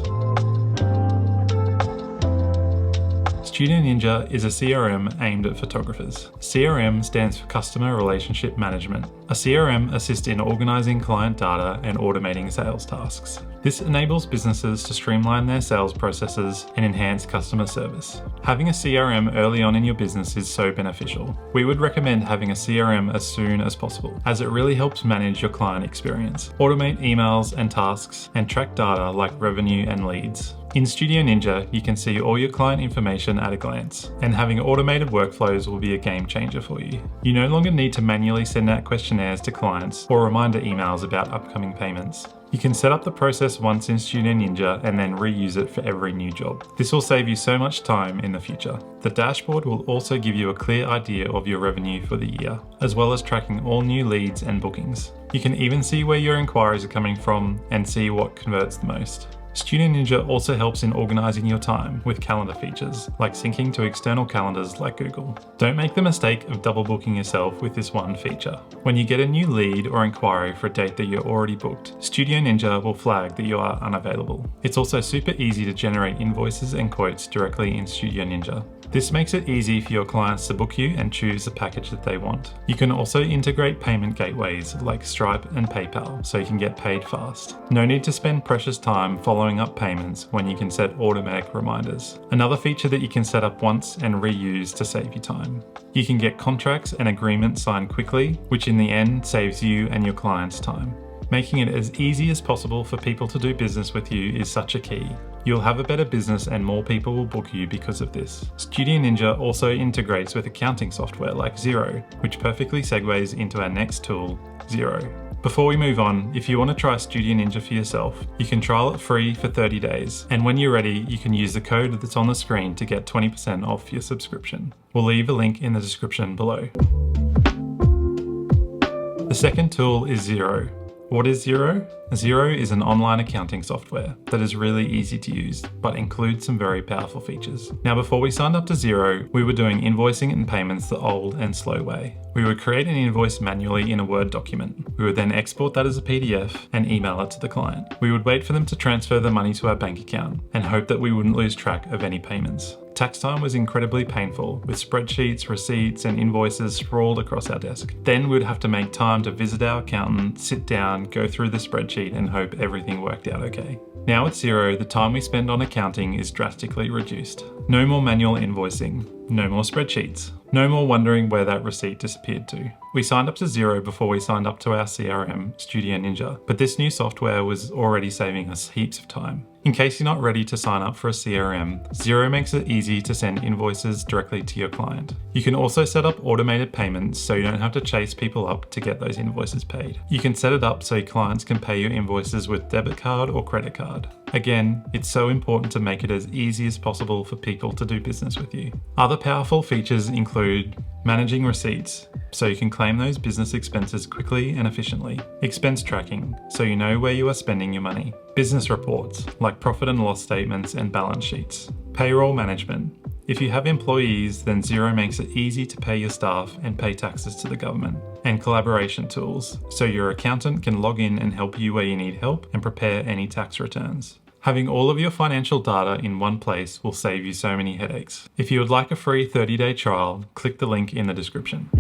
Studio Ninja is a CRM aimed at photographers. CRM stands for Customer Relationship Management. A CRM assists in organizing client data and automating sales tasks. This enables businesses to streamline their sales processes and enhance customer service. Having a CRM early on in your business is so beneficial. We would recommend having a CRM as soon as possible, as it really helps manage your client experience, automate emails and tasks, and track data like revenue and leads. In Studio Ninja, you can see all your client information at a glance, and having automated workflows will be a game changer for you. You no longer need to manually send out questionnaires to clients or reminder emails about upcoming payments. You can set up the process once in Studio Ninja and then reuse it for every new job. This will save you so much time in the future. The dashboard will also give you a clear idea of your revenue for the year, as well as tracking all new leads and bookings. You can even see where your inquiries are coming from and see what converts the most. Studio Ninja also helps in organizing your time with calendar features, like syncing to external calendars like Google. Don't make the mistake of double booking yourself with this one feature. When you get a new lead or inquiry for a date that you're already booked, Studio Ninja will flag that you are unavailable. It's also super easy to generate invoices and quotes directly in Studio Ninja. This makes it easy for your clients to book you and choose the package that they want. You can also integrate payment gateways like Stripe and PayPal so you can get paid fast. No need to spend precious time following up payments when you can set automatic reminders. Another feature that you can set up once and reuse to save you time. You can get contracts and agreements signed quickly, which in the end saves you and your clients time. Making it as easy as possible for people to do business with you is such a key. You'll have a better business and more people will book you because of this. Studio Ninja also integrates with accounting software like Xero, which perfectly segues into our next tool, Xero. Before we move on, if you want to try Studio Ninja for yourself, you can trial it free for 30 days. And when you're ready, you can use the code that's on the screen to get 20% off your subscription. We'll leave a link in the description below. The second tool is Xero. What is Xero? Xero is an online accounting software that is really easy to use, but includes some very powerful features. Now, before we signed up to Xero, we were doing invoicing and payments the old and slow way. We would create an invoice manually in a Word document. We would then export that as a PDF and email it to the client. We would wait for them to transfer the money to our bank account and hope that we wouldn't lose track of any payments. Tax time was incredibly painful, with spreadsheets, receipts, and invoices sprawled across our desk. Then we'd have to make time to visit our accountant, sit down, go through the spreadsheet, and hope everything worked out okay. Now at Xero, the time we spend on accounting is drastically reduced. No more manual invoicing, no more spreadsheets, no more wondering where that receipt disappeared to. We signed up to Xero before we signed up to our CRM, Studio Ninja, but this new software was already saving us heaps of time. In case you're not ready to sign up for a CRM, Xero makes it easy to send invoices directly to your client. You can also set up automated payments so you don't have to chase people up to get those invoices paid. You can set it up so your clients can pay your invoices with debit card or credit card. Again, it's so important to make it as easy as possible for people to do business with you. Other powerful features include managing receipts, so you can claim those business expenses quickly and efficiently. Expense tracking, so you know where you are spending your money. Business reports, like profit and loss statements and balance sheets. Payroll management. If you have employees, then Xero makes it easy to pay your staff and pay taxes to the government. And collaboration tools, so your accountant can log in and help you where you need help and prepare any tax returns. Having all of your financial data in one place will save you so many headaches. If you would like a free 30-day trial, click the link in the description.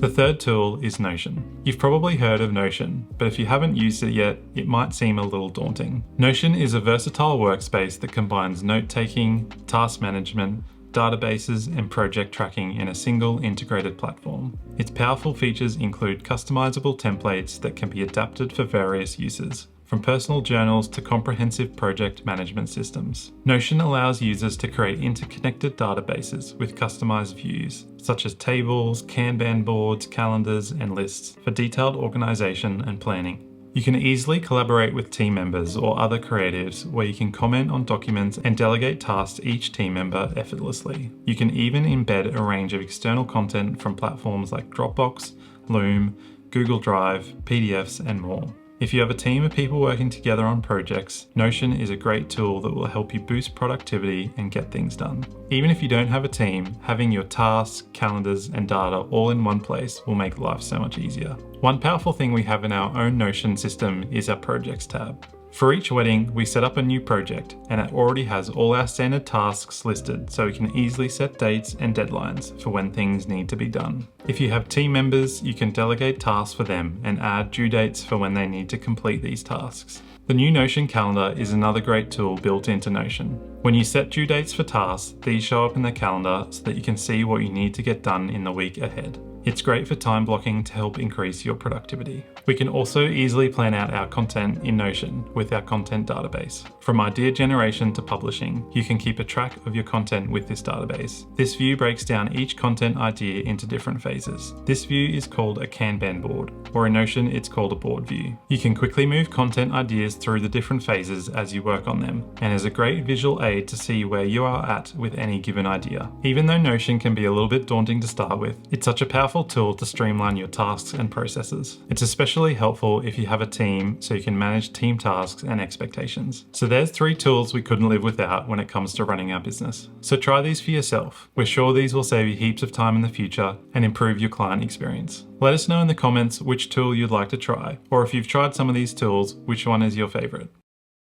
The third tool is Notion. You've probably heard of Notion, but if you haven't used it yet, it might seem a little daunting. Notion is a versatile workspace that combines note-taking, task management, databases, and project tracking in a single integrated platform. Its powerful features include customizable templates that can be adapted for various uses, from personal journals to comprehensive project management systems. Notion allows users to create interconnected databases with customized views, such as tables, Kanban boards, calendars, and lists for detailed organization and planning. You can easily collaborate with team members or other creatives where you can comment on documents and delegate tasks to each team member effortlessly. You can even embed a range of external content from platforms like Dropbox, Loom, Google Drive, PDFs, and more. If you have a team of people working together on projects, Notion is a great tool that will help you boost productivity and get things done. Even if you don't have a team, having your tasks, calendars, and data all in one place will make life so much easier. One powerful thing we have in our own Notion system is our Projects tab. For each wedding, we set up a new project, and it already has all our standard tasks listed so we can easily set dates and deadlines for when things need to be done. If you have team members, you can delegate tasks for them and add due dates for when they need to complete these tasks. The new Notion calendar is another great tool built into Notion. When you set due dates for tasks, these show up in the calendar so that you can see what you need to get done in the week ahead. It's great for time blocking to help increase your productivity. We can also easily plan out our content in Notion with our content database. From idea generation to publishing, you can keep a track of your content with this database. This view breaks down each content idea into different phases. This view is called a Kanban board, or in Notion it's called a board view. You can quickly move content ideas through the different phases as you work on them, and is a great visual aid to see where you are at with any given idea. Even though Notion can be a little bit daunting to start with, it's such a powerful tool to streamline your tasks and processes. It's especially helpful if you have a team so you can manage team tasks and expectations. So there's 3 tools we couldn't live without when it comes to running our business. So try these for yourself. We're sure these will save you heaps of time in the future and improve your client experience. Let us know in the comments which tool you'd like to try, or if you've tried some of these tools, which one is your favorite.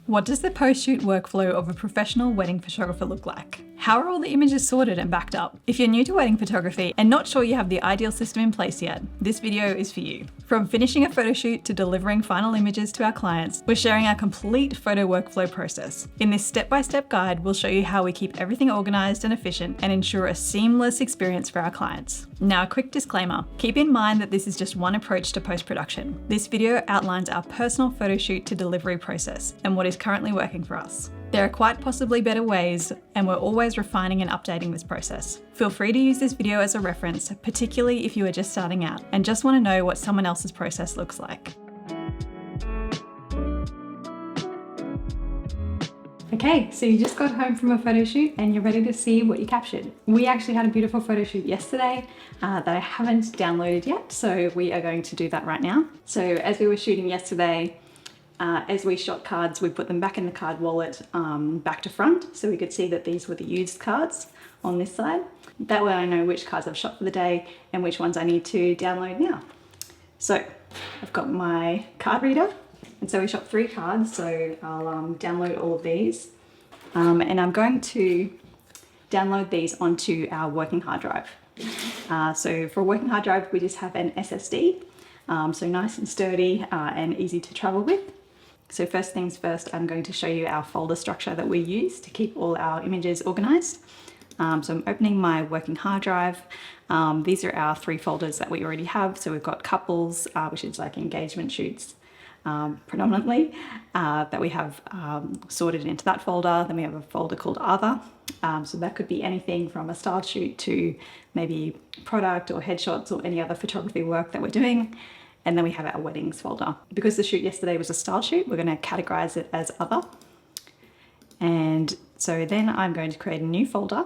What does the post-shoot workflow of a professional wedding photographer look like? How are all the images sorted and backed up? If you're new to wedding photography and not sure you have the ideal system in place yet, this video is for you. From finishing a photo shoot to delivering final images to our clients, we're sharing our complete photo workflow process. In this step-by-step guide, we'll show you how we keep everything organized and efficient and ensure a seamless experience for our clients. Now, a quick disclaimer. Keep in mind that this is just one approach to post-production. This video outlines our personal photo shoot to delivery process and what is currently working for us. There are quite possibly better ways, and we're always refining and updating this process. Feel free to use this video as a reference, particularly if you are just starting out and just want to know what someone else's process looks like. Okay, so you just got home from a photo shoot and you're ready to see what you captured. We actually had a beautiful photo shoot yesterday that I haven't downloaded yet, so we are going to do that right now. So as we were shooting yesterday, as we shot cards, we put them back in the card wallet, back to front, so we could see that these were the used cards on this side. That way I know which cards I've shot for the day and which ones I need to download now. So I've got my card reader, and so we shot 3 cards, so I'll download all of these. And I'm going to download these onto our working hard drive. So for a working hard drive, we just have an SSD, so nice and sturdy and easy to travel with. So first things first, I'm going to show you our folder structure that we use to keep all our images organized. So I'm opening my working hard drive. These are our 3 folders that we already have. So we've got couples, which is like engagement shoots, predominantly, that we have sorted into that folder. Then we have a folder called Other. So that could be anything from a style shoot to maybe product or headshots or any other photography work that we're doing. And then we have our weddings folder. Because the shoot yesterday was a style shoot, we're going to categorize it as Other. And so then I'm going to create a new folder.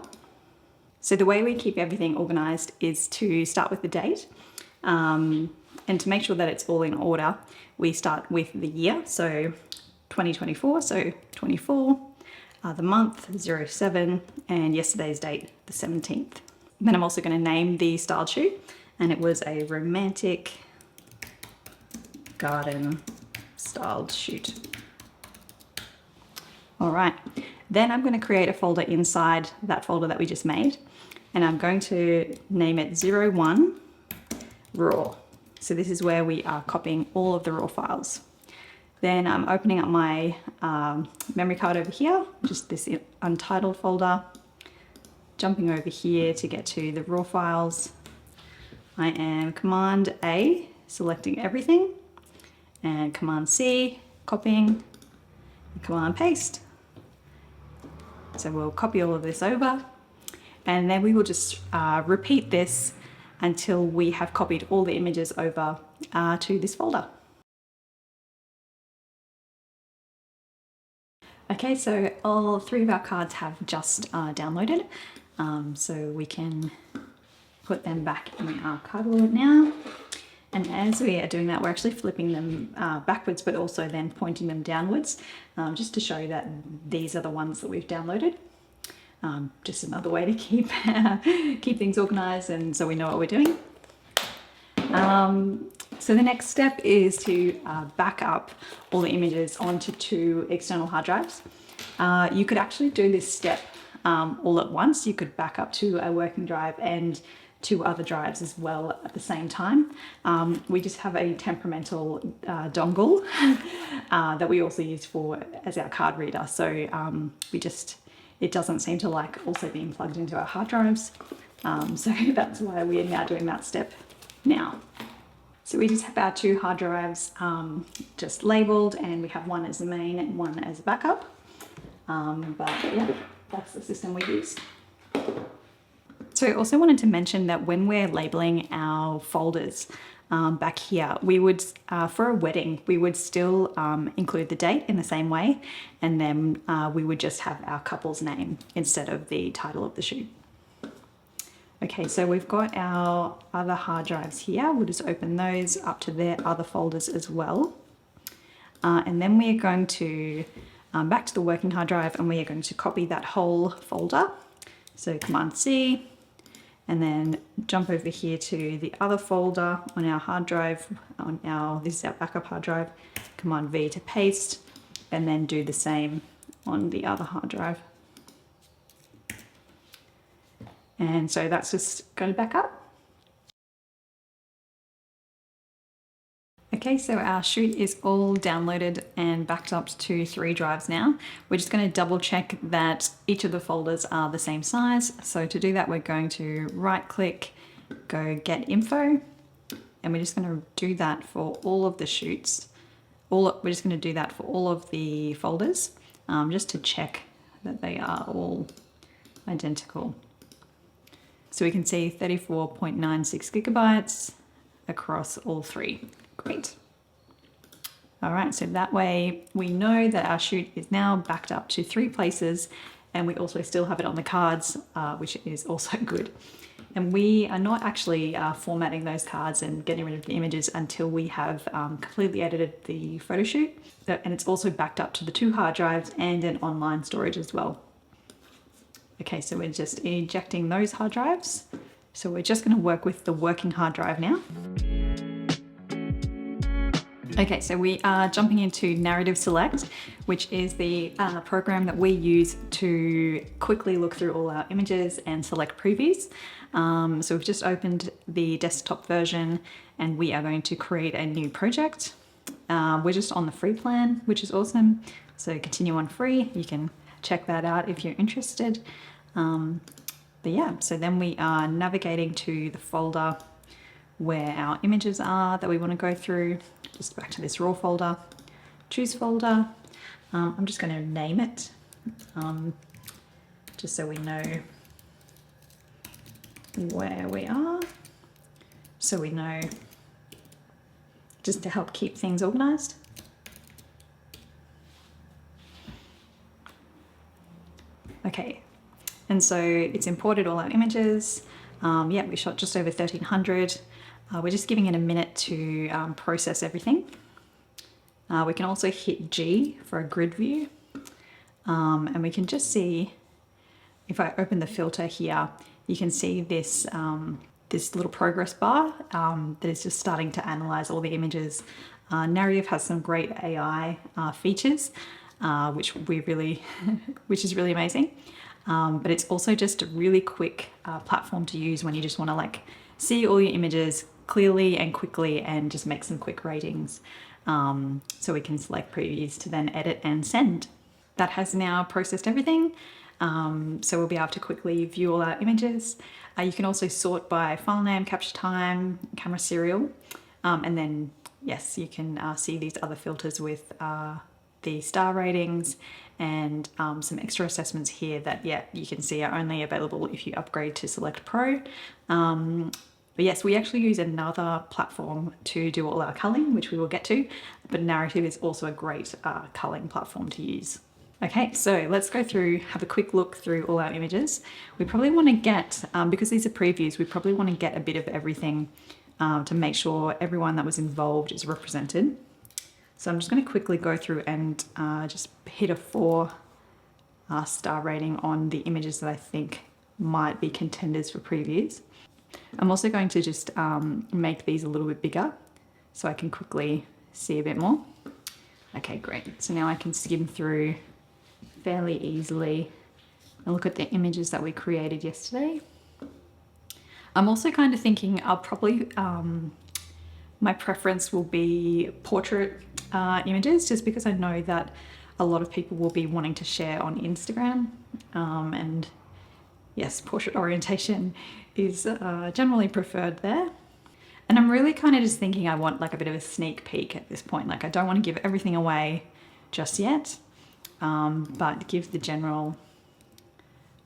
So the way we keep everything organized is to start with the date. And to make sure that it's all in order, we start with the year. So 2024, so 24, the month 07, and yesterday's date, the 17th. Then I'm also going to name the style shoot, and it was a romantic garden styled shoot. All right, then I'm going to create a folder inside that folder that we just made, and I'm going to name it 01 raw. So this is where we are copying all of the raw files. Then I'm opening up my memory card over here, just this untitled folder, jumping over here to get to the raw files. I am Command A, selecting everything, and Command C, copying, and Command Paste. So we'll copy all of this over, and then we will just repeat this until we have copied all the images over to this folder. Okay, so all 3 of our cards have just downloaded, so we can put them back in our card wallet now. And as we are doing that, we're actually flipping them backwards, but also then pointing them downwards, just to show that these are the ones that we've downloaded. Just another way to keep keep things organized, and so we know what we're doing. So the next step is to back up all the images onto 2 external hard drives. You could actually do this step all at once. You could back up to a working drive and 2 other drives as well at the same time. We just have a temperamental dongle that we also use as our card reader. So it doesn't seem to like also being plugged into our hard drives. So that's why we are now doing that step now. So we just have our 2 hard drives just labeled, and we have one as the main and one as a backup. But yeah, that's the system we use. So I also wanted to mention that when we're labeling our folders back here, we would, for a wedding, we would still include the date in the same way, and then we would just have our couple's name instead of the title of the shoot. Okay, so we've got our other hard drives here. We'll just open those up to their other folders as well. And then we are going to back to the working hard drive, and we are going to copy that whole folder. So Command C, and then jump over here to the other folder on our hard drive, this is our backup hard drive, Command V to paste, and then do the same on the other hard drive. And so that's just going to back up. Okay, so our shoot is all downloaded and backed up to 3 drives now. We're just going to double check that each of the folders are the same size. So to do that, we're going to right click, go get info, and we're just going to do that for all of the shoots. We're just going to do that for all of the folders, just to check that they are all identical. So we can see 34.96 gigabytes across all 3. Great. All right, so that way we know that our shoot is now backed up to 3 places, and we also still have it on the cards, which is also good. And we are not actually formatting those cards and getting rid of the images until we have completely edited the photo shoot. And it's also backed up to the 2 hard drives and an online storage as well. Okay, so we're just ejecting those hard drives. So we're just going to work with the working hard drive now. Okay, so we are jumping into Narrative Select, which is the program that we use to quickly look through all our images and select previews. So we've just opened the desktop version, and we are going to create a new project. We're just on the free plan, which is awesome. So continue on free. You can check that out if you're interested. But yeah, so then we are navigating to the folder where our images are that we want to go through. just back to this raw folder, choose folder. I'm just going to name it just so we know where we are, so we know, just to help keep things organized. Okay, and so it's imported all our images. Yeah, we shot just over 1300. We're just giving it a minute to process everything. We can also hit G for a grid view, and we can just see, if I open the filter here, you can see this this little progress bar that is just starting to analyze all the images. Narrative has some great AI features, which which is really amazing. But it's also just a really quick platform to use when you just want to like see all your images clearly and quickly and just make some quick ratings. So we can select previews to then edit and send. That has now processed everything. So we'll be able to quickly view all our images. You can also sort by file name, capture time, camera serial, and then yes, you can see these other filters with the star ratings and some extra assessments here that, yeah, you can see are only available if you upgrade to Select Pro. But yes, we actually use another platform to do all our culling, which we will get to, but Narrative is also a great culling platform to use. Okay, so let's go through, have a quick look through all our images. We probably want to get, because these are previews, we probably want to get a bit of everything to make sure everyone that was involved is represented. So I'm just going to quickly go through and just hit a 4-star rating on the images that I think might be contenders for previews. I'm also going to just make these a little bit bigger so I can quickly see a bit more. Okay, great. So now I can skim through fairly easily and look at the images that we created yesterday. I'm also kind of thinking I'll probably, my preference will be portrait images, just because I know that a lot of people will be wanting to share on Instagram, and yes, portrait orientation is generally preferred there. And I'm really kind of just thinking I want like a bit of a sneak peek at this point. Like I don't want to give everything away just yet, but give the general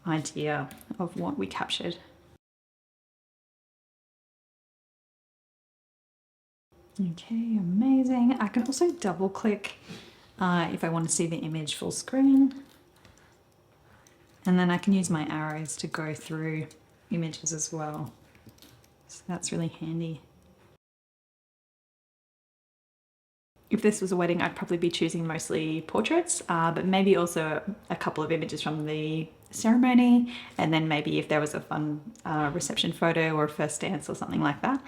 idea of what we captured. Okay, amazing. I can also double click if I want to see the image full screen. And then I can use my arrows to go through images as well. So that's really handy. If this was a wedding, I'd probably be choosing mostly portraits, but maybe also a couple of images from the ceremony, and then maybe if there was a fun reception photo or a first dance or something like that.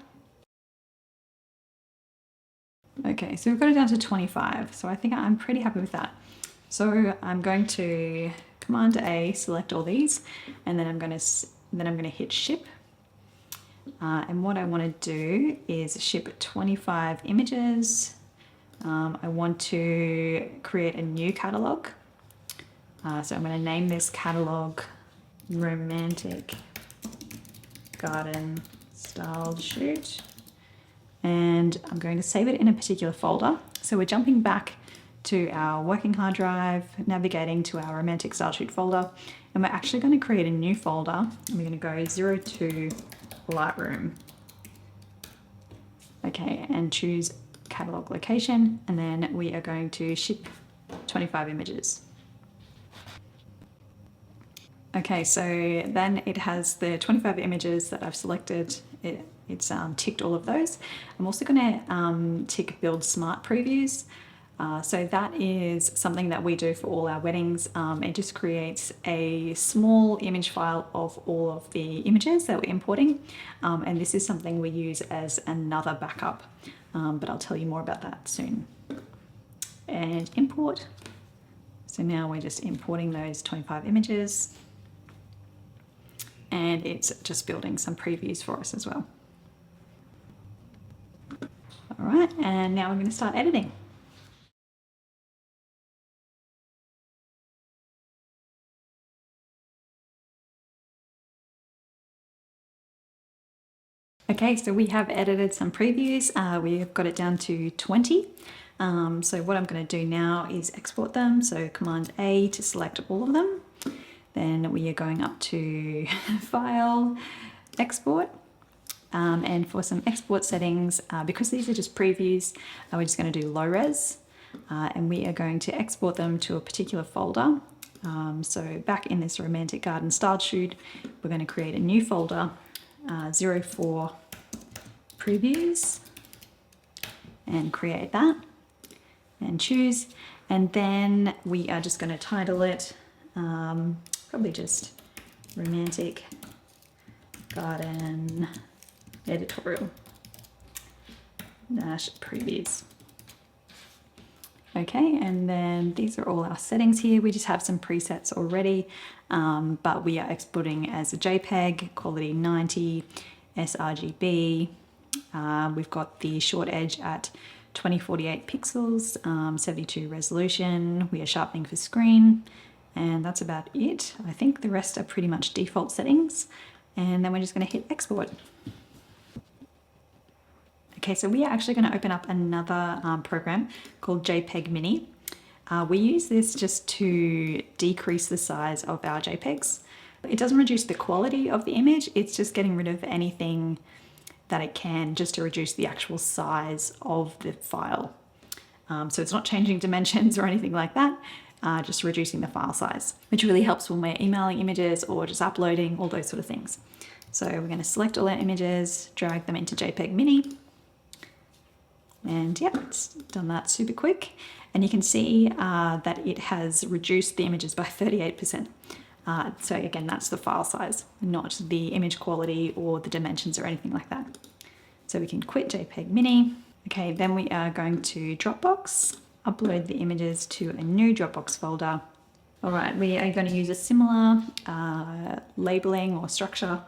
Okay, so we've got it down to 25, so I think I'm pretty happy with that. So I'm going to Command A, select all these, and then I'm going to hit ship. And what I want to do is ship 25 images. I want to create a new catalog. So I'm going to name this catalog Romantic Garden Styled Shoot. And I'm going to save it in a particular folder. So we're jumping back to our working hard drive, navigating to our Romantic Style Shoot folder, and we're actually going to create a new folder. And we're going to go 02 Lightroom. Okay, and choose catalog location, and then we are going to ship 25 images. Okay, so then it has the 25 images that I've selected. It's ticked all of those. I'm also going to tick build smart previews. So that is something that we do for all our weddings. It just creates a small image file of all of the images that we're importing. And this is something we use as another backup, but I'll tell you more about that soon. And import. So now we're just importing those 25 images. And it's just building some previews for us as well. All right, and now we're going to start editing. Okay, so we have edited some previews. We've got it down to 20. So what I'm going to do now is export them. So Command A to select all of them. Then we are going up to File, Export. And for some export settings, because these are just previews, we're just going to do low res. And we are going to export them to a particular folder. So back in this romantic garden style shoot, we're going to create a new folder, 04 previews, and create that and choose. And then we are just going to title it, probably just romantic garden editorial dash previews. Okay, and then these are all our settings here. We just have some presets already, but we are exporting as a JPEG, quality 90, sRGB. We've got the short edge at 2048 pixels, 72 resolution. We are sharpening for screen, and that's about it. I think the rest are pretty much default settings, and then we're just going to hit export. Okay, so we are actually going to open up another program called JPEG Mini. We use this just to decrease the size of our JPEGs. It doesn't reduce the quality of the image, it's just getting rid of anything that it can just to reduce the actual size of the file. So it's not changing dimensions or anything like that, just reducing the file size, which really helps when we're emailing images or just uploading, all those sort of things. So we're going to select all our images, drag them into JPEG Mini. And yeah, it's done that super quick. And you can see that it has reduced the images by 38%. So again, that's the file size, not the image quality or the dimensions or anything like that. So we can quit JPEG Mini. Okay, then we are going to Dropbox, upload the images to a new Dropbox folder. All right, we are going to use a similar labeling or structure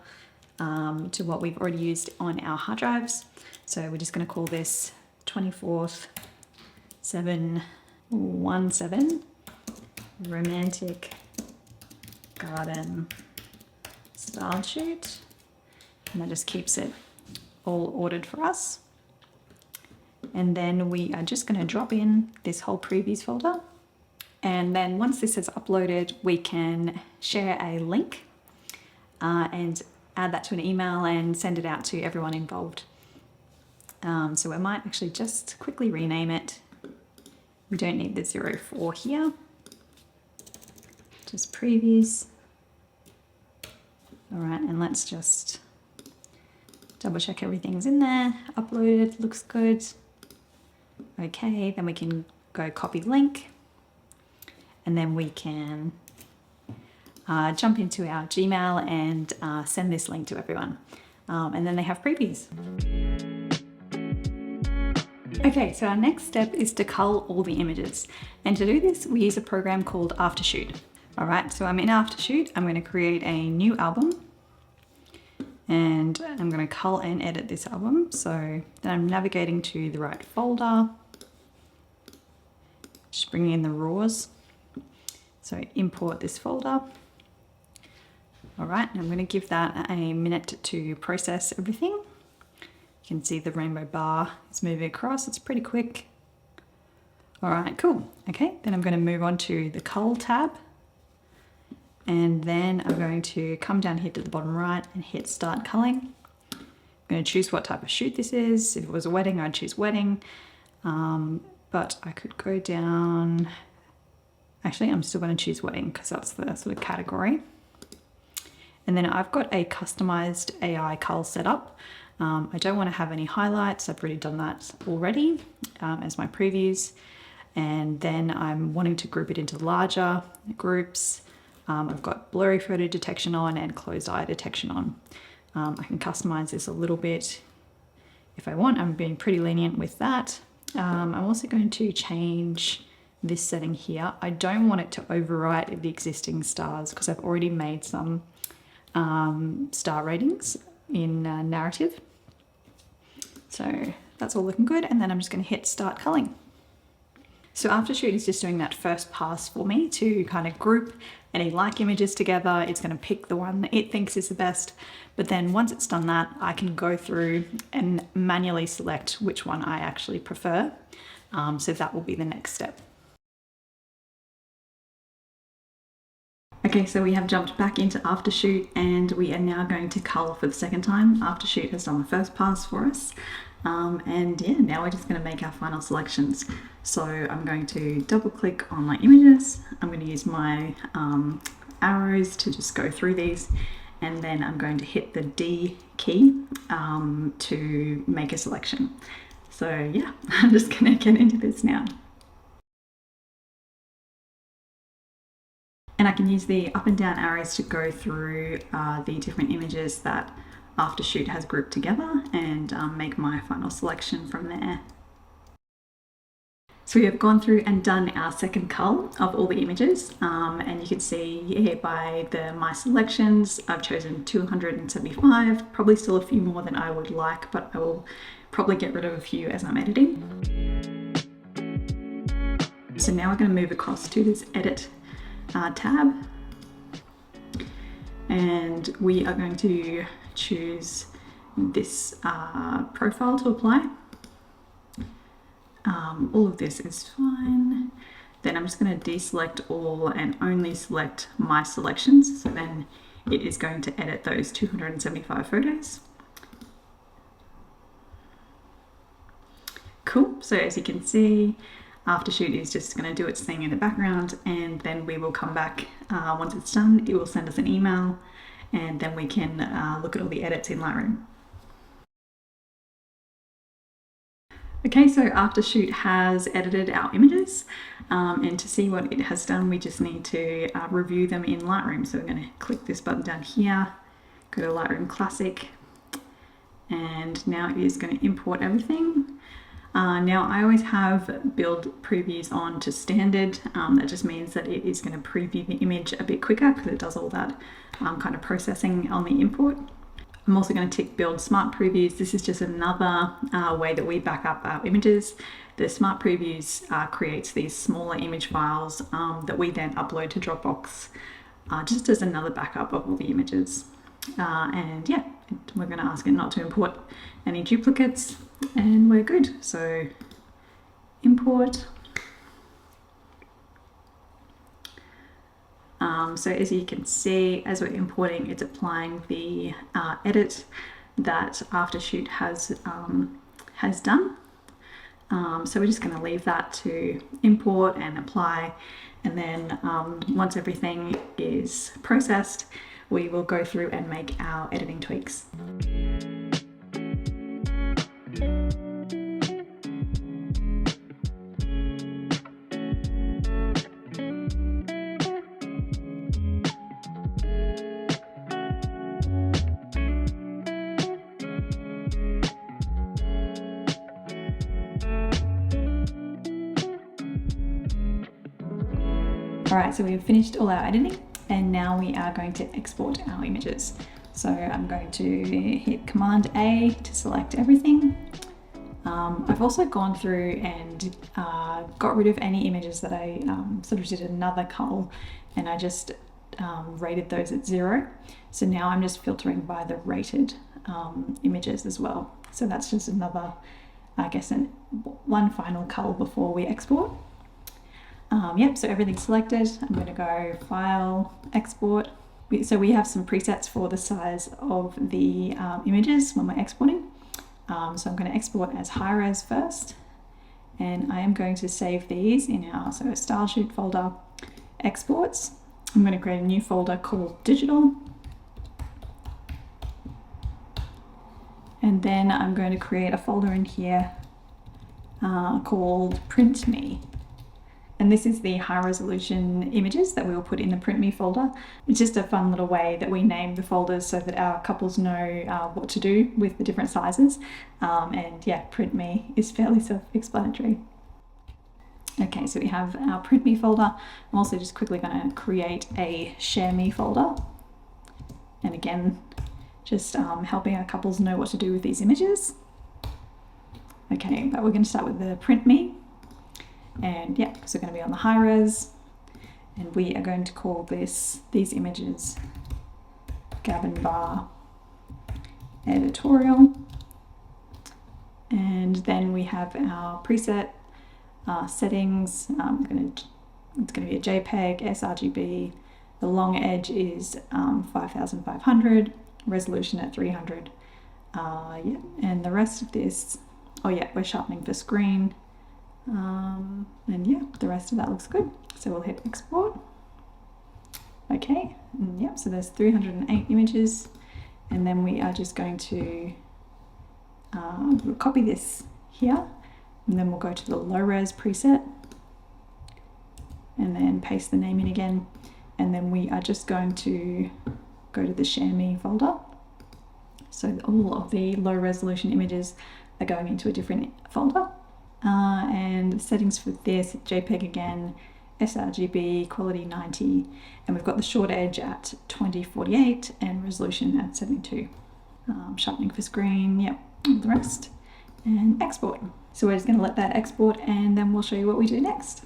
to what we've already used on our hard drives. So we're just going to call this 24th 717 romantic garden style shoot, and that just keeps it all ordered for us. And then we are just going to drop in this whole previews folder, and then once this is uploaded, we can share a link and add that to an email and send it out to everyone involved. So we might actually just quickly rename it. We don't need the 04 here, just previews. All right, and let's just double check everything's in there, uploaded, looks good. Okay, then we can go copy link, and then we can jump into our Gmail and send this link to everyone. And then they have previews. Okay, so our next step is to cull all the images. And to do this, we use a program called Aftershoot. All right, so I'm in Aftershoot. I'm going to create a new album, and I'm going to cull and edit this album. So then I'm navigating to the right folder, just bringing in the raws. So import this folder. All right, I'm going to give that a minute to process everything. You can see the rainbow bar is moving across. It's pretty quick. All right, cool. Okay, then I'm going to move on to the cull tab. And then I'm going to come down here to the bottom right and hit start culling. I'm going to choose what type of shoot this is. If it was a wedding, I'd choose wedding. But I could go down. Actually, I'm still going to choose wedding because that's the sort of category. And then I've got a customized AI cull set up. I don't want to have any highlights. I've already done that already as my previews. And then I'm wanting to group it into larger groups. I've got blurry photo detection on and closed eye detection on. I can customize this a little bit if I want. I'm being pretty lenient with that. I'm also going to change this setting here. I don't want it to overwrite the existing stars because I've already made some star ratings in narrative. So that's all looking good. And then I'm just going to hit start culling. So Aftershoot is just doing that first pass for me to kind of group any like images together. It's going to pick the one that it thinks is the best. But then once it's done that, I can go through and manually select which one I actually prefer. So that will be the next step. Okay, so we have jumped back into Aftershoot and we are now going to cull for the second time. Aftershoot has done the first pass for us. And yeah, now we're just going to make our final selections. So I'm going to double click on my images. I'm going to use my arrows to just go through these. And then I'm going to hit the D key to make a selection. So yeah, I'm just going to get into this now. And I can use the up and down arrows to go through the different images that Aftershoot has grouped together and make my final selection from there. So we have gone through and done our second cull of all the images, and you can see here by my selections, I've chosen 275, probably still a few more than I would like, but I will probably get rid of a few as I'm editing. So now we're going to move across to this edit tab, and we are going to choose this profile to apply. All of this is fine. Then I'm just going to deselect all and only select my selections. So then it is going to edit those 275 photos. Cool. So as you can see, Aftershoot is just going to do its thing in the background, and then we will come back once it's done. It will send us an email, and then we can look at all the edits in Lightroom. Okay, so Aftershoot has edited our images, and to see what it has done, we just need to review them in Lightroom. So we're going to click this button down here, go to Lightroom Classic, and now it is going to import everything. Now I always have build previews on to standard. That just means that it is going to preview the image a bit quicker because it does all that kind of processing on the import. I'm also going to tick build smart previews. This is just another way that we back up our images. The smart previews creates these smaller image files that we then upload to Dropbox just as another backup of all the images. And yeah, we're going to ask it not to import any duplicates, and we're good. So import. So as you can see, as we're importing, it's applying the edit that Aftershoot has done. So we're just going to leave that to import and apply, and then once everything is processed, we will go through and make our editing tweaks. Alright, so we've finished all our editing, and now we are going to export our images. So I'm going to hit Command A to select everything. I've also gone through and got rid of any images that I sort of did another cull, and I just rated those at 0. So now I'm just filtering by the rated images as well. So that's just another, I guess, one final cull before we export. Yep, so everything's selected. I'm going to go File, Export. So we have some presets for the size of the images when we're exporting. So I'm going to export as high res first, and I am going to save these in our Style Shoot folder, Exports. I'm going to create a new folder called Digital. And then I'm going to create a folder in here called Print Me. And this is the high resolution images that we will put in the Print Me folder. It's just a fun little way that we name the folders so that our couples know what to do with the different sizes. And yeah, Print Me is fairly self-explanatory. Okay, so we have our Print Me folder. I'm also just quickly going to create a Share Me folder. And again, just helping our couples know what to do with these images. Okay, but we're going to start with the Print Me. And yeah, so we're going to be on the high res, and we are going to call these images Gavin Bar Editorial. And then we have our preset settings. It's going to be a JPEG, sRGB. The long edge is 5500, resolution at 300. Yeah, and the rest of this, oh yeah, we're sharpening for screen. And yeah, the rest of that looks good. So we'll hit export. Okay, and yep, so there's 308 images. And then we are just going to we'll copy this here, and then we'll go to the low res preset and then paste the name in again. And then we are just going to go to the Share Me folder. So all of the low resolution images are going into a different folder. And the settings for this, JPEG again, sRGB, quality 90, and we've got the short edge at 2048 and resolution at 72. Sharpening for screen, yep, all the rest, and export. So we're just going to let that export, and then we'll show you what we do next.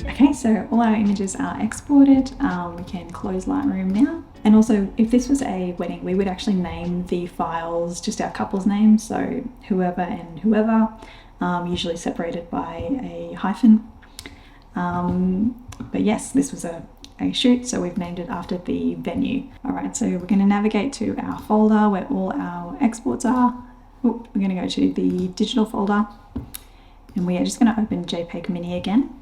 Okay, so all our images are exported. We can close Lightroom now. And also, if this was a wedding, we would actually name the files just our couple's names, so whoever and whoever, usually separated by a hyphen. But yes, this was a shoot, so we've named it after the venue. All right, so we're going to navigate to our folder where all our exports are. We're going to go to the digital folder, and we are just going to open JPEG Mini again,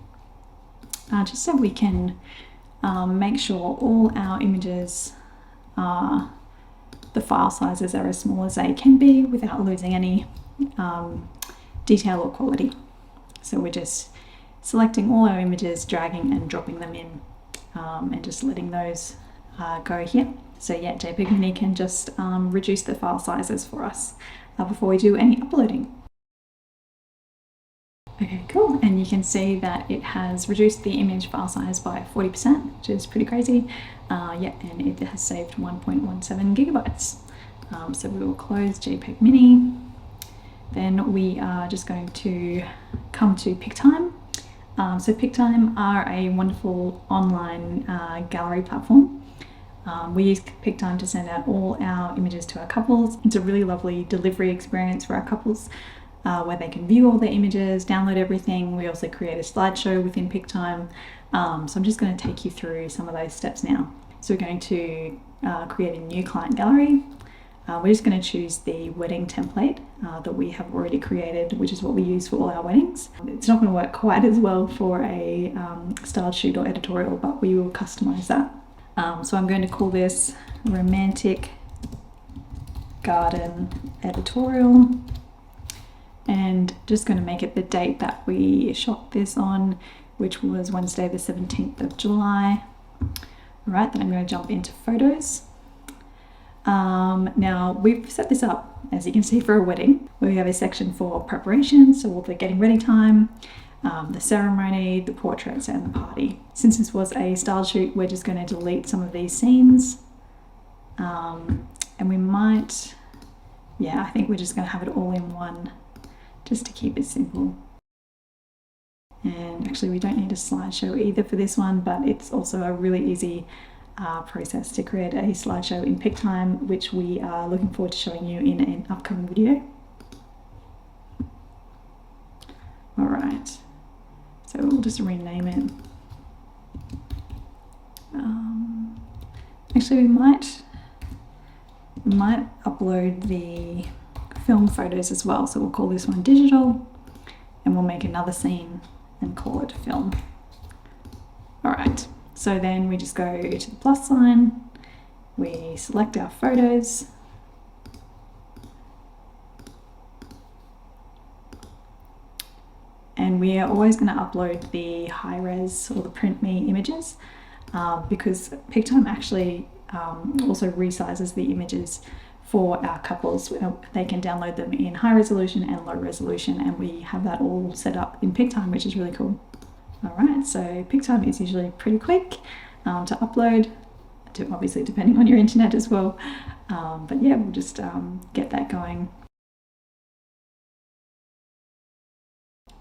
just so we can make sure all our images the file sizes are as small as they can be without losing any detail or quality. So we're just selecting all our images, dragging and dropping them in, and just letting those go here. So yeah, JPEG Mini can just reduce the file sizes for us before we do any uploading. Okay, cool, and you can see that it has reduced the image file size by 40%, which is pretty crazy. Yeah, and it has saved 1.17 gigabytes. So we will close JPEG Mini. Then we are just going to come to PicTime. So PicTime are a wonderful online gallery platform. We use PicTime to send out all our images to our couples. It's a really lovely delivery experience for our couples, where they can view all their images, download everything. We also create a slideshow within PicTime. So I'm just going to take you through some of those steps now. So we're going to create a new client gallery. We're just going to choose the wedding template that we have already created, which is what we use for all our weddings. It's not going to work quite as well for a styled shoot or editorial, but we will customize that. So I'm going to call this Romantic Garden Editorial, and just going to make it the date that we shot this on, which was Wednesday the 17th of July. All right, then I'm going to jump into photos. Now we've set this up, as you can see, for a wedding, where we have a section for preparation, so all the getting ready time, the ceremony, the portraits, and the party. Since this was a style shoot, we're just going to delete some of these scenes, and we might, yeah, I think we're just going to have it all in one, just to keep it simple. And actually we don't need a slideshow either for this one, but it's also a really easy process to create a slideshow in PicTime, which we are looking forward to showing you in an upcoming video. All right, so we'll just rename it. Actually, we might upload the film photos as well. So we'll call this one digital, and we'll make another scene and call it film. All right. So then we just go to the plus sign, we select our photos, and we are always going to upload the high res or the print me images, because PicTime actually also resizes the images for our couples. They can download them in high resolution and low resolution, and we have that all set up in PicTime, which is really cool. Alright, so PicTime is usually pretty quick to upload, obviously depending on your internet as well. But yeah, we'll just get that going.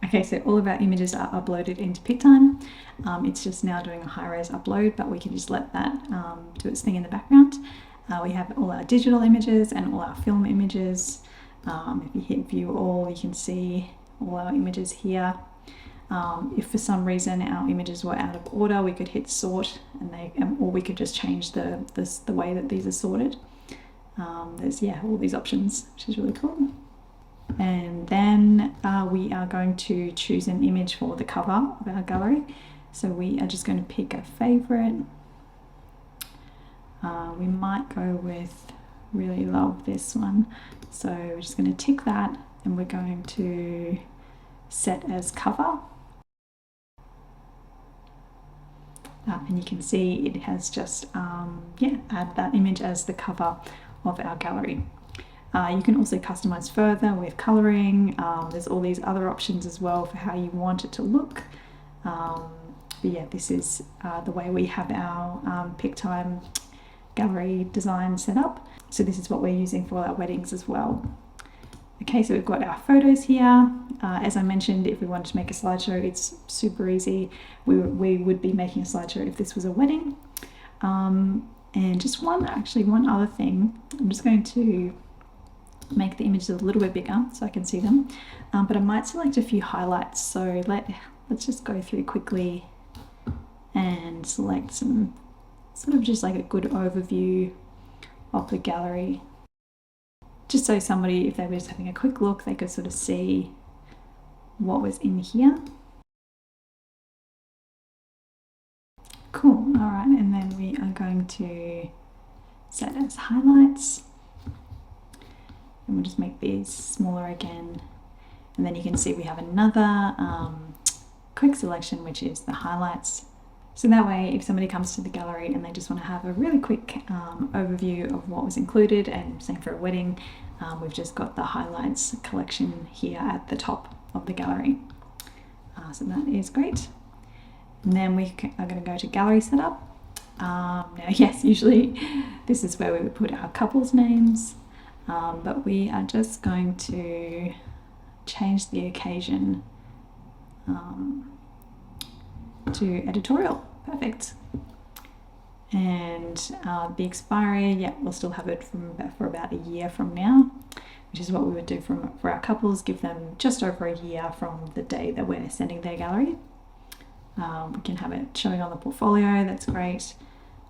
Okay, so all of our images are uploaded into PicTime. It's just now doing a high-res upload, but we can just let that do its thing in the background. We have all our digital images and all our film images. If you hit view all, you can see all our images here. If for some reason our images were out of order, we could hit sort, or we could just change the way that these are sorted. There's all these options, which is really cool. And then we are going to choose an image for the cover of our gallery. So we are just going to pick a favorite. We might go with really love this one. So we're just going to tick that, and we're going to set as cover. And you can see it has just add that image as the cover of our gallery. You can also customize further with coloring. There's all these other options as well for how you want it to look. But yeah, this is the way we have our PicTime gallery design set up. So this is what we're using for our weddings as well. Okay, so we've got our photos here. As I mentioned, if we wanted to make a slideshow, it's super easy. We would be making a slideshow if this was a wedding. And just one other thing. I'm just going to make the images a little bit bigger so I can see them. But I might select a few highlights. So let's just go through quickly and select some sort of just like a good overview of the gallery. Just so somebody, if they were just having a quick look, they could sort of see what was in here. Cool, all right, and then we are going to set as highlights. And we'll just make these smaller again. And then you can see we have another quick selection, which is the highlights. So that way, if somebody comes to the gallery and they just want to have a really quick overview of what was included, and same for a wedding, we've just got the highlights collection here at the top of the gallery. So that is great. And then we are going to go to gallery setup. Now, yes, usually this is where we would put our couples' names, but we are just going to change the occasion to editorial. Perfect. And the expiry, we'll still have it for about a year from now, which is what we would do for our couples, give them just over a year from the day that we're sending their gallery. We can have it showing on the portfolio, that's great.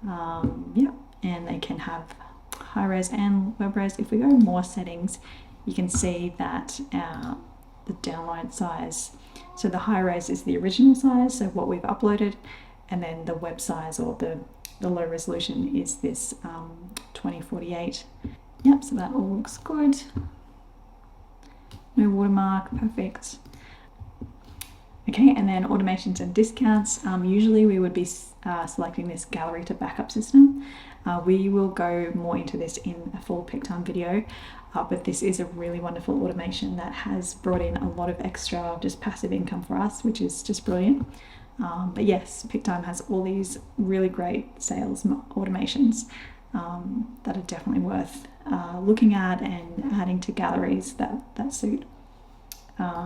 And they can have high-res and web-res. If we go more settings, you can see that the download size, so the high-res is the original size, so what we've uploaded, and then the web size, or the low resolution, is this 2048. Yep, so that all looks good. No watermark, perfect. Okay, and then automations and discounts. Usually we would be selecting this gallery to backup system. We will go more into this in a full PicTime video, but this is a really wonderful automation that has brought in a lot of extra just passive income for us, which is just brilliant. But yes, PicTime has all these really great sales automations that are definitely worth looking at and adding to galleries that suit.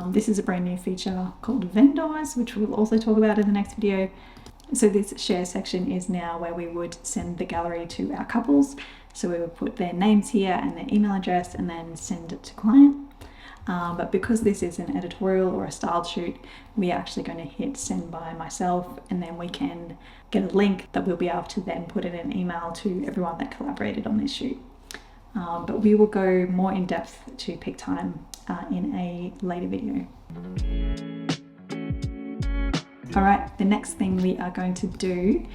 This is a brand new feature called vendors, which we'll also talk about in the next video. So this share section is now where we would send the gallery to our couples. So we would put their names here and their email address and then send it to client. But because this is an editorial or a styled shoot, we're actually going to hit send by myself, and then we can get a link that we'll be able to then put in an email to everyone that collaborated on this shoot. But we will go more in depth to PicTime in a later video. All right, the next thing we are going to do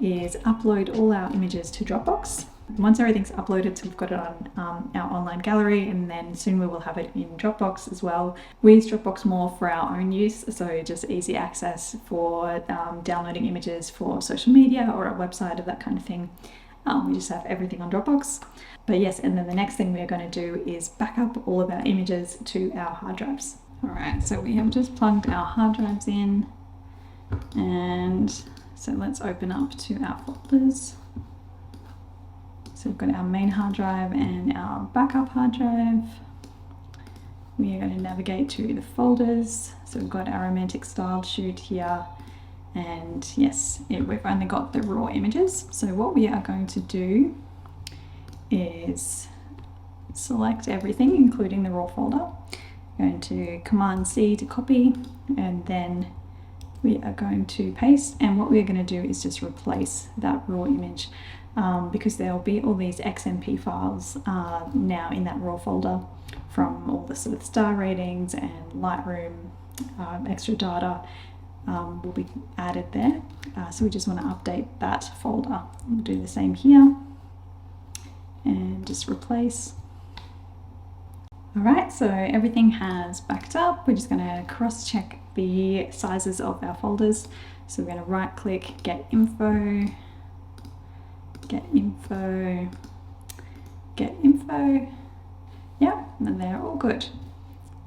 is upload all our images to Dropbox. Once everything's uploaded, so we've got it on our online gallery, and then soon we will have it in Dropbox as well. We use Dropbox more for our own use, so just easy access for downloading images for social media or a website or that kind of thing. We just have everything on Dropbox. But yes, and then the next thing we are going to do is back up all of our images to our hard drives. All right, so we have just plugged our hard drives in, and so let's open up to our folders. So we've got our main hard drive and our backup hard drive. We are going to navigate to the folders. So we've got our romantic style shoot here. And yes, we've only got the raw images. So what we are going to do is select everything, including the raw folder. I'm going to Command C to copy, and then we are going to paste. And what we're going to do is just replace that raw image because there will be all these XMP files now in that raw folder from all the sort of star ratings and Lightroom extra data will be added there. So we just want to update that folder. We'll do the same here and just replace. All right, so everything has backed up. We're just going to cross-check the sizes of our folders. So we're going to right-click, get info, get info, get info. Yeah, and they're all good.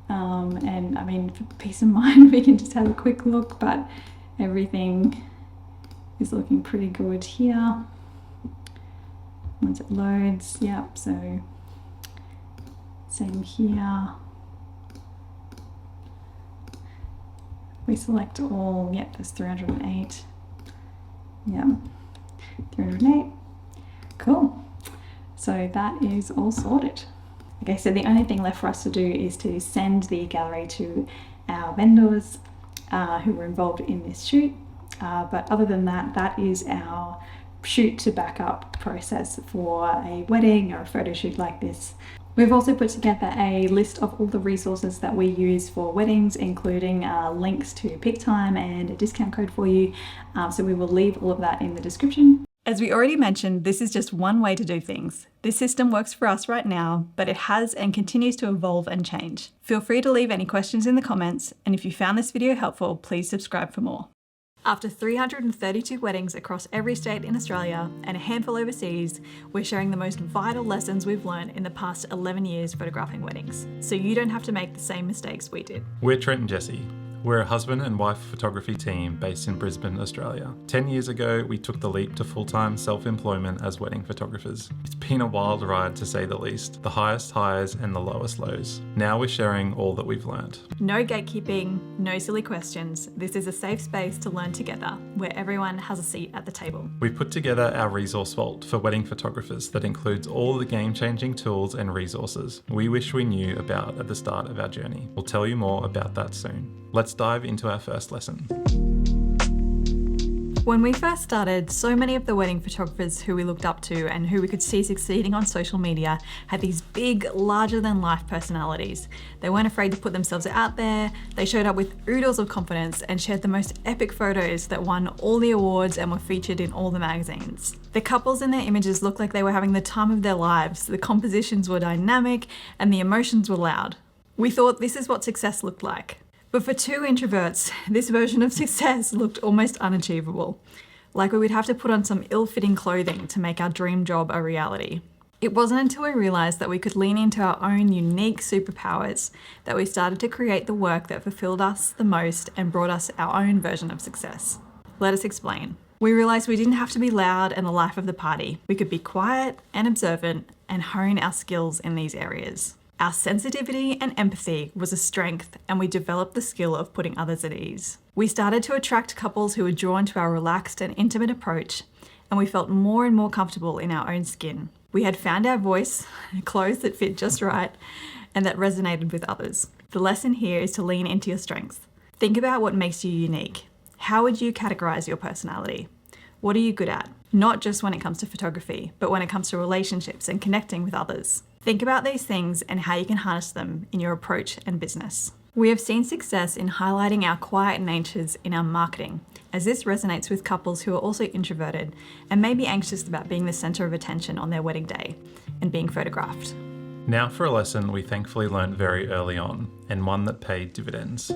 And I mean, for peace of mind, we can just have a quick look, but everything is looking pretty good here. Once it loads, yep, so same here. We select all, yep, there's 308. Yep, 308. Cool. So that is all sorted. Okay, so the only thing left for us to do is to send the gallery to our vendors who were involved in this shoot. But other than that, that is our shoot to backup process for a wedding or a photo shoot like this. We've also put together a list of all the resources that we use for weddings, including links to pick time and a discount code for you. So we will leave all of that in the description. As we already mentioned, this is just one way to do things. This system works for us right now, but it has and continues to evolve and change. Feel free to leave any questions in the comments, and if you found this video helpful, please subscribe for more. After 332 weddings across every state in Australia and a handful overseas, we're sharing the most vital lessons we've learned in the past 11 years photographing weddings, so you don't have to make the same mistakes we did. We're Trent and Jessie. We're a husband and wife photography team based in Brisbane, Australia. 10 years ago, we took the leap to full-time self-employment as wedding photographers. It's been a wild ride to say the least, the highest highs and the lowest lows. Now we're sharing all that we've learned. No gatekeeping, no silly questions. This is a safe space to learn together, where everyone has a seat at the table. We've put together our resource vault for wedding photographers that includes all the game-changing tools and resources we wish we knew about at the start of our journey. We'll tell you more about that soon. Let's dive into our first lesson. When we first started, so many of the wedding photographers who we looked up to and who we could see succeeding on social media had these big, larger-than-life personalities. They weren't afraid to put themselves out there, they showed up with oodles of confidence and shared the most epic photos that won all the awards and were featured in all the magazines. The couples in their images looked like they were having the time of their lives, the compositions were dynamic, and the emotions were loud. We thought this is what success looked like. But for two introverts, this version of success looked almost unachievable. Like we would have to put on some ill-fitting clothing to make our dream job a reality. It wasn't until we realized that we could lean into our own unique superpowers that we started to create the work that fulfilled us the most and brought us our own version of success. Let us explain. We realized we didn't have to be loud and the life of the party. We could be quiet and observant and hone our skills in these areas. Our sensitivity and empathy was a strength, and we developed the skill of putting others at ease. We started to attract couples who were drawn to our relaxed and intimate approach, and we felt more and more comfortable in our own skin. We had found our voice, clothes that fit just right, and that resonated with others. The lesson here is to lean into your strengths. Think about what makes you unique. How would you categorize your personality? What are you good at? Not just when it comes to photography, but when it comes to relationships and connecting with others. Think about these things and how you can harness them in your approach and business. We have seen success in highlighting our quiet natures in our marketing, as this resonates with couples who are also introverted and may be anxious about being the center of attention on their wedding day and being photographed. Now for a lesson we thankfully learned very early on, and one that paid dividends.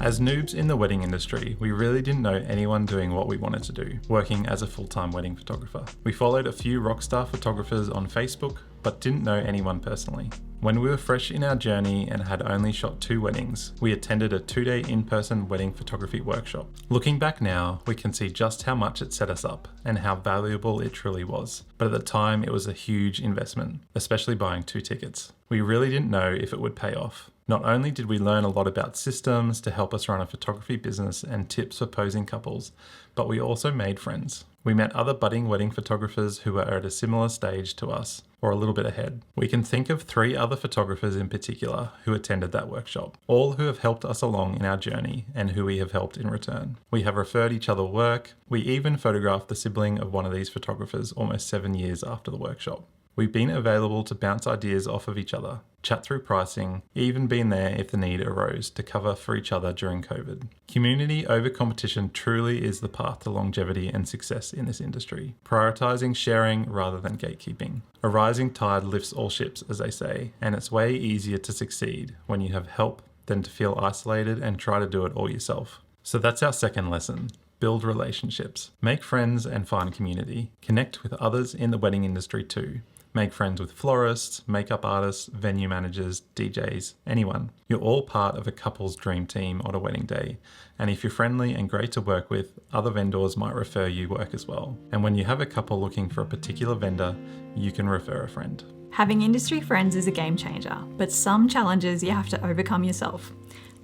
As noobs in the wedding industry, we really didn't know anyone doing what we wanted to do, working as a full-time wedding photographer. We followed a few rockstar photographers on Facebook, but didn't know anyone personally. When we were fresh in our journey and had only shot 2 weddings, we attended a 2-day in-person wedding photography workshop. Looking back now, we can see just how much it set us up and how valuable it truly was. But at the time, it was a huge investment, especially buying 2 tickets. We really didn't know if it would pay off. Not only did we learn a lot about systems to help us run a photography business and tips for posing couples, but we also made friends. We met other budding wedding photographers who were at a similar stage to us, or a little bit ahead. We can think of 3 other photographers in particular who attended that workshop, all who have helped us along in our journey and who we have helped in return. We have referred each other work. We even photographed the sibling of one of these photographers almost 7 years after the workshop. We've been available to bounce ideas off of each other, chat through pricing, even been there if the need arose to cover for each other during COVID. Community over competition truly is the path to longevity and success in this industry. Prioritizing sharing rather than gatekeeping. A rising tide lifts all ships, as they say, and it's way easier to succeed when you have help than to feel isolated and try to do it all yourself. So that's our second lesson. Build relationships. Make friends and find community. Connect with others in the wedding industry too. Make friends with florists, makeup artists, venue managers, DJs, anyone. You're all part of a couple's dream team on a wedding day. And if you're friendly and great to work with, other vendors might refer you work as well. And when you have a couple looking for a particular vendor, you can refer a friend. Having industry friends is a game changer, but some challenges you have to overcome yourself,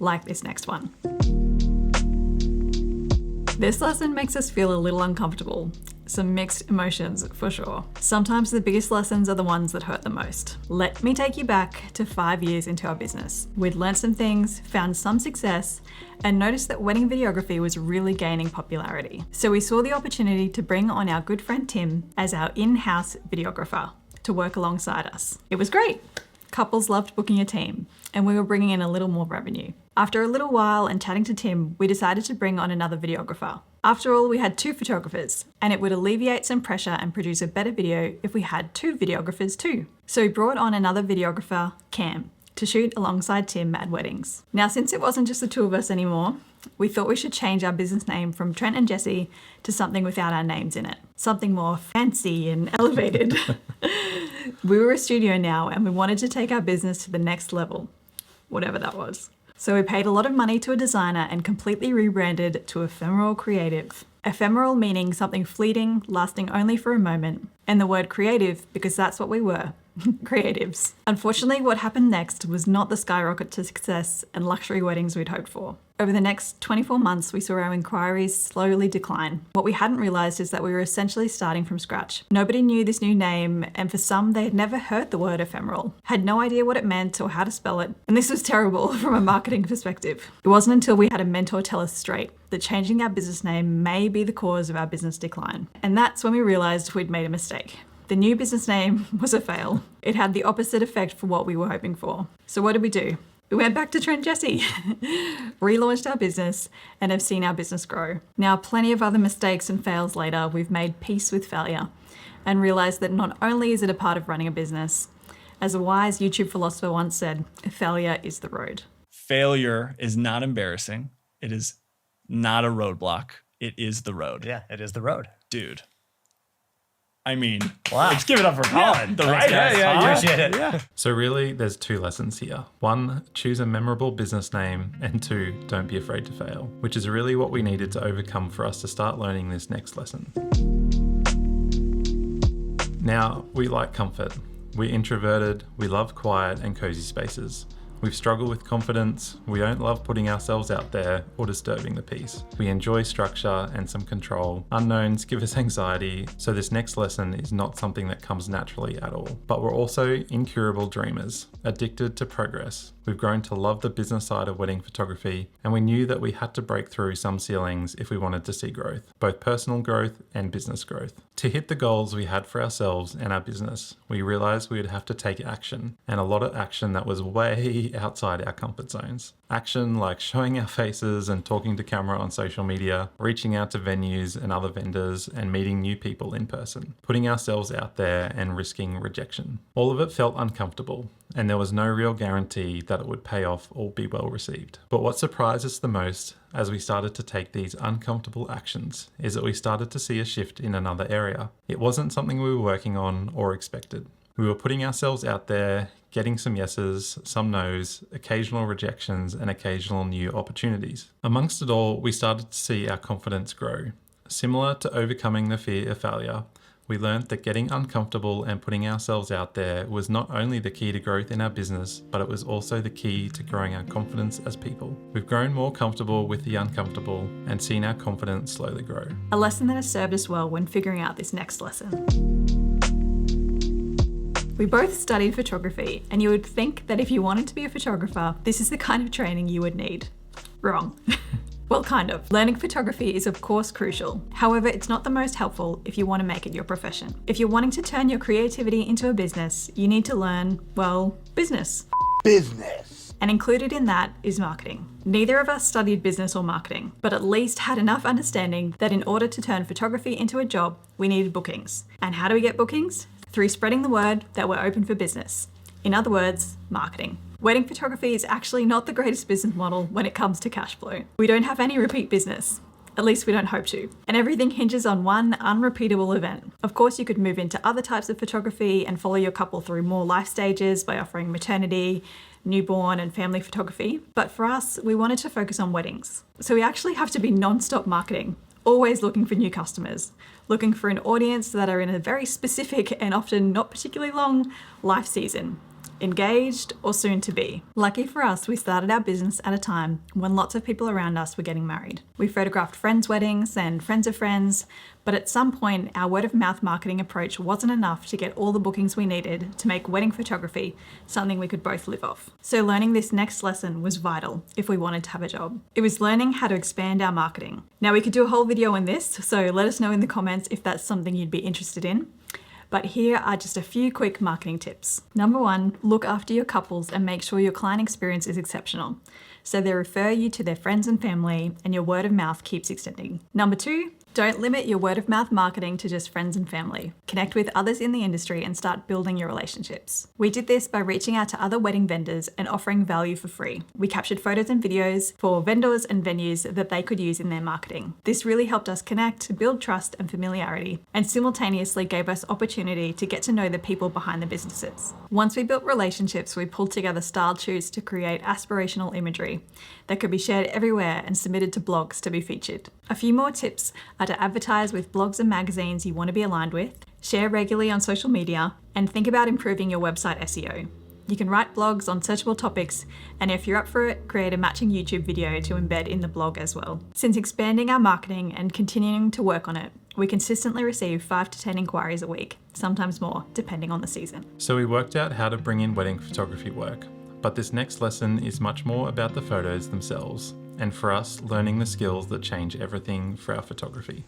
like this next one. This lesson makes us feel a little uncomfortable. Some mixed emotions for sure. Sometimes the biggest lessons are the ones that hurt the most. Let me take you back to 5 years into our business. We'd learned some things, found some success, and noticed that wedding videography was really gaining popularity. So we saw the opportunity to bring on our good friend Tim as our in-house videographer to work alongside us. It was great. Couples loved booking a team, and we were bringing in a little more revenue. After a little while and chatting to Tim, we decided to bring on another videographer. After all, we had 2 photographers, and it would alleviate some pressure and produce a better video if we had 2 videographers too. So we brought on another videographer, Cam, to shoot alongside Tim at weddings. Now, since it wasn't just the 2 of us anymore, we thought we should change our business name from Trent and Jessie to something without our names in it. Something more fancy and elevated. We were a studio now, and we wanted to take our business to the next level, whatever that was. So we paid a lot of money to a designer and completely rebranded to Ephemeral Creative. Ephemeral meaning something fleeting, lasting only for a moment, and the word creative because that's what we were, creatives. Unfortunately, what happened next was not the skyrocket to success and luxury weddings we'd hoped for. Over the next 24 months, we saw our inquiries slowly decline. What we hadn't realized is that we were essentially starting from scratch. Nobody knew this new name, and for some, they had never heard the word ephemeral, had no idea what it meant or how to spell it, and this was terrible from a marketing perspective. It wasn't until we had a mentor tell us straight that changing our business name may be the cause of our business decline. And that's when we realized we'd made a mistake. The new business name was a fail. It had the opposite effect for what we were hoping for. So what did we do? We went back to Trent and Jessie, relaunched our business, and have seen our business grow. Now, plenty of other mistakes and fails later, we've made peace with failure and realized that not only is it a part of running a business, as a wise YouTube philosopher once said, failure is the road. Failure is not embarrassing. It is not a roadblock. It is the road. Yeah, it is the road. Dude. I mean, Wow. let's give it up for Colin. The right guys. guy. Appreciate it. Yeah. So really, there's 2 lessons here. 1, choose a memorable business name, and 2, don't be afraid to fail, which is really what we needed to overcome for us to start learning this next lesson. Now, we like comfort. We're introverted, we love quiet and cozy spaces. We've struggled with confidence, we don't love putting ourselves out there or disturbing the peace. We enjoy structure and some control. Unknowns give us anxiety, so this next lesson is not something that comes naturally at all. But we're also incurable dreamers, addicted to progress. We've grown to love the business side of wedding photography, and we knew that we had to break through some ceilings if we wanted to see growth, both personal growth and business growth. To hit the goals we had for ourselves and our business, we realized we would have to take action, and a lot of action that was way outside our comfort zones. Action like showing our faces and talking to camera on social media, reaching out to venues and other vendors and meeting new people in person, putting ourselves out there and risking rejection. All of it felt uncomfortable, and there was no real guarantee that it would pay off or be well received. But what surprised us the most as we started to take these uncomfortable actions is that we started to see a shift in another area. It wasn't something we were working on or expected. We were putting ourselves out there, getting some yeses, some nos, occasional rejections, and occasional new opportunities. Amongst it all, we started to see our confidence grow. Similar to overcoming the fear of failure, We learned that getting uncomfortable and putting ourselves out there was not only the key to growth in our business, but it was also the key to growing our confidence as people. We've grown more comfortable with the uncomfortable and seen our confidence slowly grow. A lesson that has served us well when figuring out this next lesson. We both studied photography, and you would think that if you wanted to be a photographer, this is the kind of training you would need. Wrong. Well, kind of. Learning photography is of course crucial. However, it's not the most helpful if you want to make it your profession. If you're wanting to turn your creativity into a business, you need to learn, well, business. Business. And included in that is marketing. Neither of us studied business or marketing, but at least had enough understanding that in order to turn photography into a job, we needed bookings. And how do we get bookings? Through spreading the word that we're open for business. In other words, marketing. Wedding photography is actually not the greatest business model when it comes to cash flow. We don't have any repeat business. At least we don't hope to. And everything hinges on one unrepeatable event. Of course, you could move into other types of photography and follow your couple through more life stages by offering maternity, newborn and family photography. But for us, we wanted to focus on weddings. So we actually have to be non-stop marketing, always looking for new customers, looking for an audience that are in a very specific and often not particularly long life season. Engaged or soon to be. Lucky for us, we started our business at a time when lots of people around us were getting married. We photographed friends' weddings and friends of friends, but at some point our word of mouth marketing approach wasn't enough to get all the bookings we needed to make wedding photography something we could both live off. So learning this next lesson was vital if we wanted to have a job. It was learning how to expand our marketing. Now we could do a whole video on this, so let us know in the comments if that's something you'd be interested in. But here are just a few quick marketing tips. Number 1, look after your couples and make sure your client experience is exceptional, so they refer you to their friends and family and your word of mouth keeps extending. Number 2, don't limit your word of mouth marketing to just friends and family. Connect with others in the industry and start building your relationships. We did this by reaching out to other wedding vendors and offering value for free. We captured photos and videos for vendors and venues that they could use in their marketing. This really helped us connect, build trust and familiarity, and simultaneously gave us opportunity to get to know the people behind the businesses. Once we built relationships, we pulled together style shoots to create aspirational imagery that could be shared everywhere and submitted to blogs to be featured. A few more tips are to advertise with blogs and magazines you want to be aligned with, share regularly on social media, and think about improving your website SEO. You can write blogs on searchable topics, and if you're up for it, create a matching YouTube video to embed in the blog as well. Since expanding our marketing and continuing to work on it, we consistently receive 5 to 10 inquiries a week, sometimes more, depending on the season. So we worked out how to bring in wedding photography work. But this next lesson is much more about the photos themselves, and for us, learning the skills that change everything for our photography.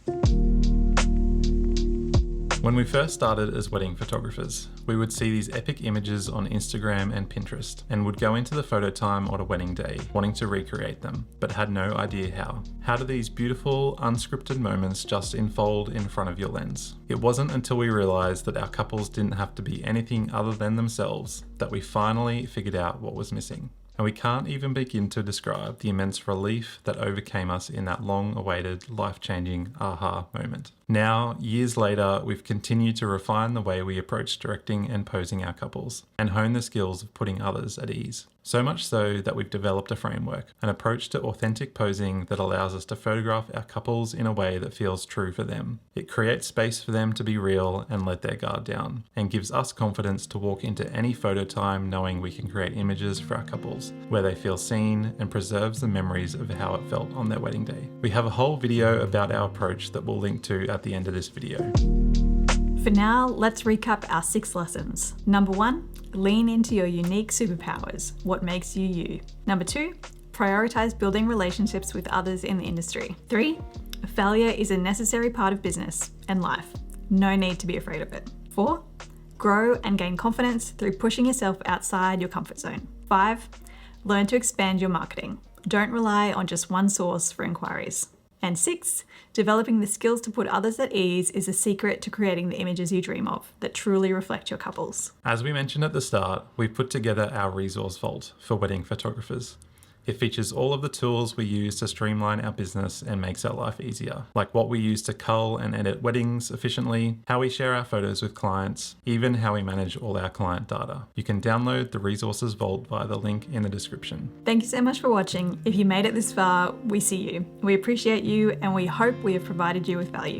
When we first started as wedding photographers, we would see these epic images on Instagram and Pinterest and would go into the photo time on a wedding day, wanting to recreate them, but had no idea how. How do these beautiful, unscripted moments just unfold in front of your lens? It wasn't until we realized that our couples didn't have to be anything other than themselves that we finally figured out what was missing. And we can't even begin to describe the immense relief that overcame us in that long-awaited, life-changing aha moment. Now, years later, we've continued to refine the way we approach directing and posing our couples, and hone the skills of putting others at ease. So much so that we've developed a framework, an approach to authentic posing that allows us to photograph our couples in a way that feels true for them. It creates space for them to be real and let their guard down, and gives us confidence to walk into any photo time knowing we can create images for our couples where they feel seen, and preserves the memories of how it felt on their wedding day. We have a whole video about our approach that we'll link to at the end of this video. For now, let's recap our 6 lessons. Number 1, lean into your unique superpowers, what makes you you. Number 2, prioritize building relationships with others in the industry. 3, failure is a necessary part of business and life. No need to be afraid of it. 4, grow and gain confidence through pushing yourself outside your comfort zone. 5, learn to expand your marketing. Don't rely on just one source for inquiries. And 6, developing the skills to put others at ease is a secret to creating the images you dream of that truly reflect your couples. As we mentioned at the start, we've put together our resource vault for wedding photographers. It features all of the tools we use to streamline our business and makes our life easier, like what we use to cull and edit weddings efficiently, how we share our photos with clients, even how we manage all our client data. You can download the resources vault via the link in the description. Thank you so much for watching. If you made it this far, we see you. We appreciate you and we hope we have provided you with value.